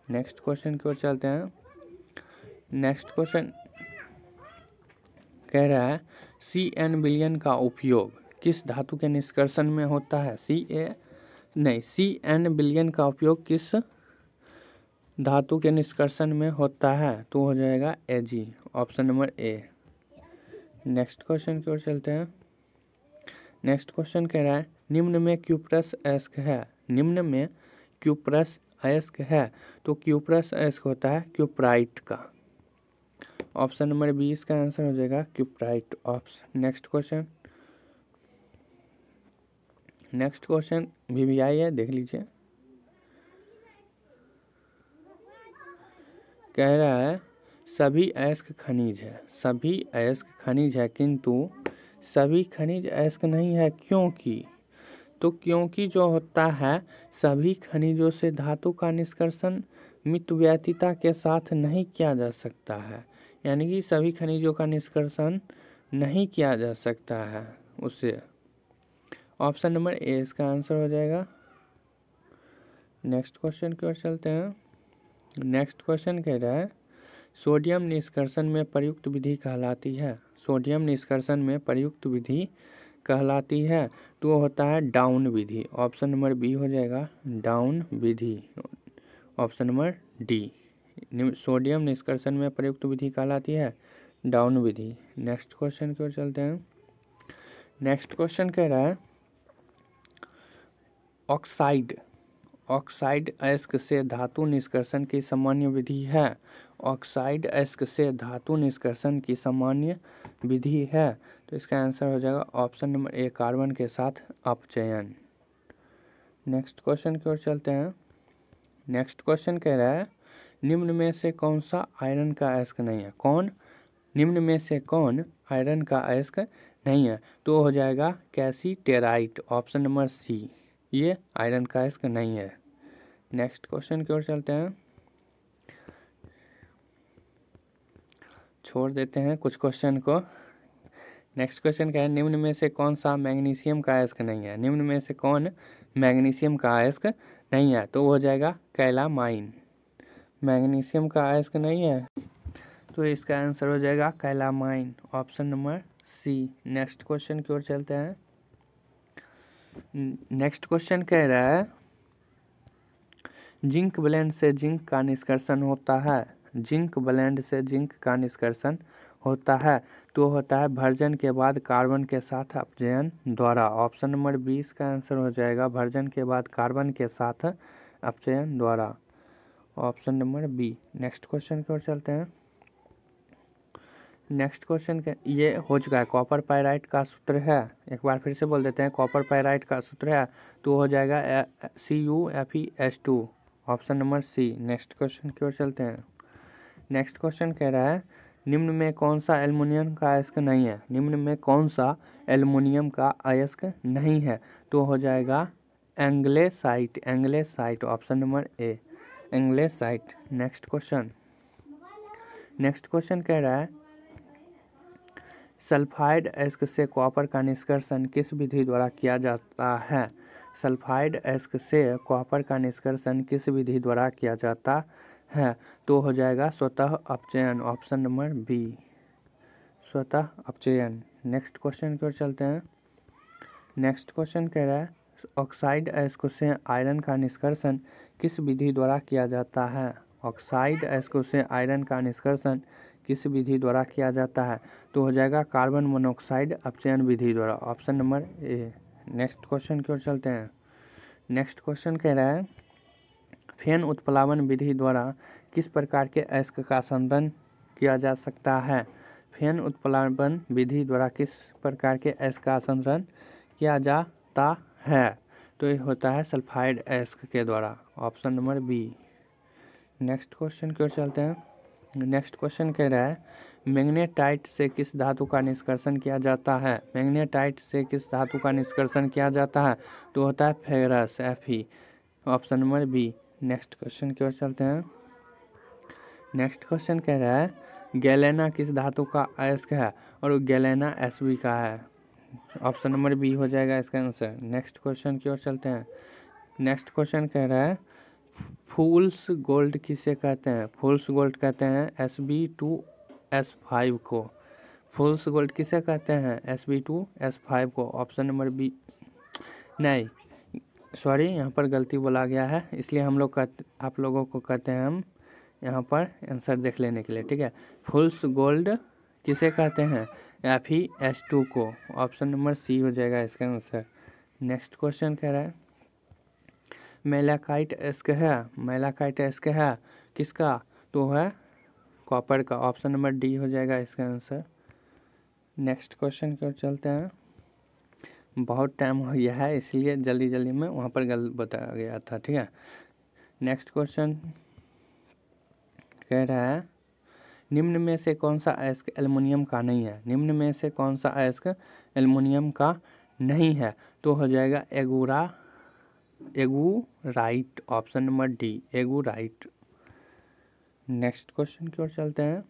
नेक्स्ट क्वेश्चन की ओर चलते हैं। नेक्स्ट क्वेश्चन कह रहा है CN विलयन का उपयोग किस धातु के निष्कर्षण में होता है? CN विलयन का उपयोग किस धातु के निष्कर्षण में होता है तो हो जाएगा Ag। Option number A. Next question की ओर चलते हैं। नेक्स्ट क्वेश्चन कह रहा है निम्न में क्यूप्रस अयस्क है। निम्न में क्यूप्रस अयस्क है तो क्यूप्रस अयस्क होता है क्यूप्राइट का। ऑप्शन नंबर 20 का आंसर हो जाएगा क्यूप्राइट। नेक्स्ट क्वेश्चन VVI है, देख लीजिए। कह रहा है सभी अयस्क खनिज है किंतु सभी खनिज अयस्क नहीं है। क्योंकि जो होता है सभी खनिजों से धातु का निष्कर्षण मितव्ययिता के साथ नहीं किया जा सकता है। यानी कि सभी खनिजों का निष्कर्षण नहीं किया जा सकता है उससे। ऑप्शन नंबर ए इसका आंसर हो जाएगा। नेक्स्ट क्वेश्चन की ओर चलते हैं। नेक्स्ट क्वेश्चन कह रहा है सोडियम निष्कर्षण में प्रयुक्त विधि कहलाती है। सोडियम निष्कर्षण में प्रयुक्त विधि कहलाती है तो होता है डाउन विधि। ऑप्शन नंबर बी हो जाएगा डाउन विधि। ऑप्शन नंबर डी सोडियम निष्कर्षण में प्रयुक्त विधि कहलाती है डाउन विधि। नेक्स्ट क्वेश्चन की ओर चलते हैं। नेक्स्ट क्वेश्चन कह रहा है ऑक्साइड अयस्क से धातु निष्कर्षण की सामान्य विधि है। ऑक्साइड अयस्क से धातु निष्कर्षण की सामान्य विधि है तो इसका आंसर हो जाएगा ऑप्शन नंबर ए कार्बन के साथ अपचयन। नेक्स्ट क्वेश्चन की ओर चलते हैं। नेक्स्ट क्वेश्चन कह रहा है निम्न में से कौन सा आयरन का अयस्क नहीं है। निम्न में से कौन आयरन का अयस्क नहीं है तो हो जाएगा कैसीटेराइट। ऑप्शन नंबर सी ये आयरन का अयस्क नहीं है। नेक्स्ट क्वेश्चन की ओर चलते हैं। छोड़ देते हैं कुछ क्वेश्चन को। नेक्स्ट क्वेश्चन क्या है निम्न में से कौन सा मैग्नीशियम का अयस्क नहीं है। निम्न में से कौन मैग्नीशियम का अयस्क नहीं है तो हो जाएगा कैलामाइन। मैग्नीशियम का अयस्क नहीं है तो इसका आंसर हो जाएगा calamine. Option number C. Next question की ओर चलते हैं। नेक्स्ट क्वेश्चन कह रहा है जिंक ब्लेंड से जिंक का निष्कर्षण होता है। जिंक ब्लेंड से जिंक का निष्कर्षण होता है तो होता है भर्जन के बाद कार्बन के साथ अपचयन द्वारा। ऑप्शन नंबर 20 का आंसर हो जाएगा भर्जन के बाद कार्बन के साथ अपचयन द्वारा। Option number B. Next question की ओर चलते हैं। नेक्स्ट क्वेश्चन के ये हो चुका है कॉपर पाइराइट का सूत्र है। एक बार फिर से बोल देते हैं कॉपर पाइराइट का सूत्र है तो हो जाएगा CuFeS2। Option number C. Next question की ओर चलते हैं। नेक्स्ट क्वेश्चन कह रहा है निम्न में कौन सा एल्युमिनियम का अयस्क नहीं है। निम्न में कौन सा एल्युमिनियम का अयस्क नहीं है तो हो जाएगा anglesite. Option number A anglesite. Next question कह रहा है सल्फाइड अयस्क से कॉपर का निष्कर्षण किस विधि द्वारा किया जाता है। सल्फाइड अयस्क से कॉपर का निष्कर्षण किस विधि द्वारा किया जाता है तो हो जाएगा स्वतः अपचयन। ऑप्शन नंबर बी स्वतः अपचयन। नेक्स्ट क्वेश्चन की ओर चलते हैं। नेक्स्ट क्वेश्चन कह रहा है ऑक्साइड अयस्क से आयरन का निष्कर्षण किस विधि द्वारा किया जाता है। ऑक्साइड अयस्क से आयरन का निष्कर्षण किस विधि द्वारा किया जाता है तो हो जाएगा कार्बन मोनोऑक्साइड अपचयन विधि द्वारा। Option number A. Next question की ओर चलते हैं। नेक्स्ट क्वेश्चन कह रहा है फेन उत्प्लावन विधि द्वारा किस प्रकार के अयस्क का संघनन किया जा सकता है। फेन उत्प्लावन विधि द्वारा किस प्रकार के अयस्क का संघनन किया जाता है तो ये होता है सल्फाइड अयस्क के द्वारा। Option number B. Next question की ओर चलते हैं। नेक्स्ट क्वेश्चन कह रहा है मैग्नेटाइट से किस धातु का निष्कर्षण किया जाता है। मैग्नेटाइट से किस धातु का निष्कर्षण किया जाता है तो होता है ferrous Fe। Option number B. Next question की ओर चलते हैं। नेक्स्ट क्वेश्चन कह रहा है गैलेना किस धातु का अयस्क है और गैलेना Sb का है। ऑप्शन नंबर बी हो जाएगा इसका आंसर। नेक्स्ट क्वेश्चन की ओर चलते हैं। नेक्स्ट क्वेश्चन कह रहा है फूल्स गोल्ड किसे कहते हैं। फूल्स गोल्ड कहते हैं Sb2S5 को। फूल्स गोल्ड किसे कहते हैं Sb2S5 को। ऑप्शन नंबर बी नहीं सॉरी यहाँ पर गलती बोला गया है इसलिए हम लोग आप लोगों को कहते हैं हम यहाँ पर आंसर देख लेने के लिए ठीक है। फूल्स गोल्ड किसे कहते हैं Fe2 को। ऑप्शन नंबर सी हो जाएगा इसका आंसर। नेक्स्ट क्वेश्चन कह रहा है मैलाकाइट अयस्क है किसका तो है कॉपर का। ऑप्शन नंबर डी हो जाएगा इसका आंसर। नेक्स्ट क्वेश्चन की ओर चलते हैं। बहुत टाइम हो गया है इसलिए जल्दी में वहाँ पर गलत बताया गया था ठीक है। नेक्स्ट क्वेश्चन कह रहा है निम्न में से कौन सा अयस्क एल्युमिनियम का नहीं है। निम्न में से कौन सा अयस्क एल्युमिनियम का नहीं है तो हो जाएगा एगुराइट। ऑप्शन नंबर डी एगुराइट। नेक्स्ट क्वेश्चन की ओर चलते हैं।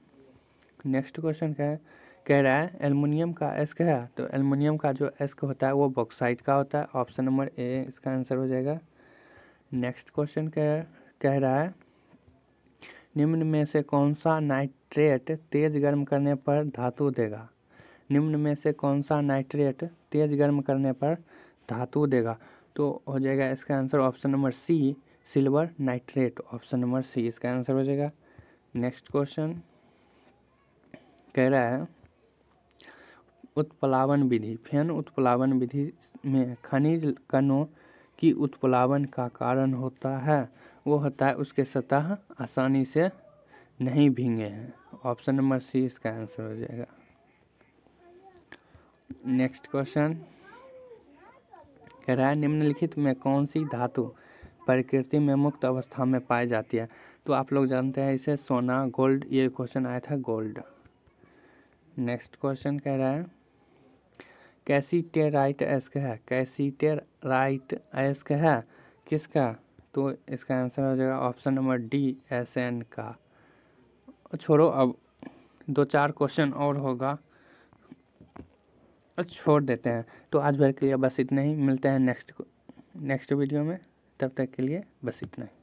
नेक्स्ट क्वेश्चन कह रहा है एल्युमिनियम का अयस्क है तो एल्युमिनियम का जो अयस्क होता है वो बॉक्साइट का होता है। ऑप्शन नंबर ए इसका आंसर हो जाएगा। नेक्स्ट क्वेश्चन कह रहा है निम्न में से कौन सा नाइट्रेट तेज गर्म करने पर धातु देगा। निम्न में से कौन सा नाइट्रेट तेज गर्म करने पर धातु देगा। तो हो जाएगा इसका answer option number C, silver nitrate. Option number C इसका आंसर हो जाएगा। नेक्स्ट क्वेश्चन कह रहा है उत्प्लावन विधि। फेन उत्प्लावन विधि में खनिज कणों की उत्प्लावन का कारण होता है, वो होता है उसके सतह आसानी से नहीं भींगे हैं। ऑप्शन नंबर सी इसका आंसर हो जाएगा। नेक्स्ट क्वेश्चन कह रहा है निम्नलिखित में कौन सी धातु प्रकृति में मुक्त अवस्था में पाई जाती है। तो आप लोग जानते हैं इसे सोना, गोल्ड, ये क्वेश्चन आया था गोल्ड। नेक्स्ट क्वेश्चन कह रहा है कैसीटेराइट अयस्क है। कैसीटेराइट अयस्क है किसका। तो इसका आंसर हो जाएगा ऑप्शन नंबर डी, SN का। छोड़ो, अब 2-4 क्वेश्चन और होगा, छोड़ देते हैं। तो आज भर के लिए बस इतना ही, मिलते हैं नेक्स्ट वीडियो में। तब तक के लिए बस इतना ही।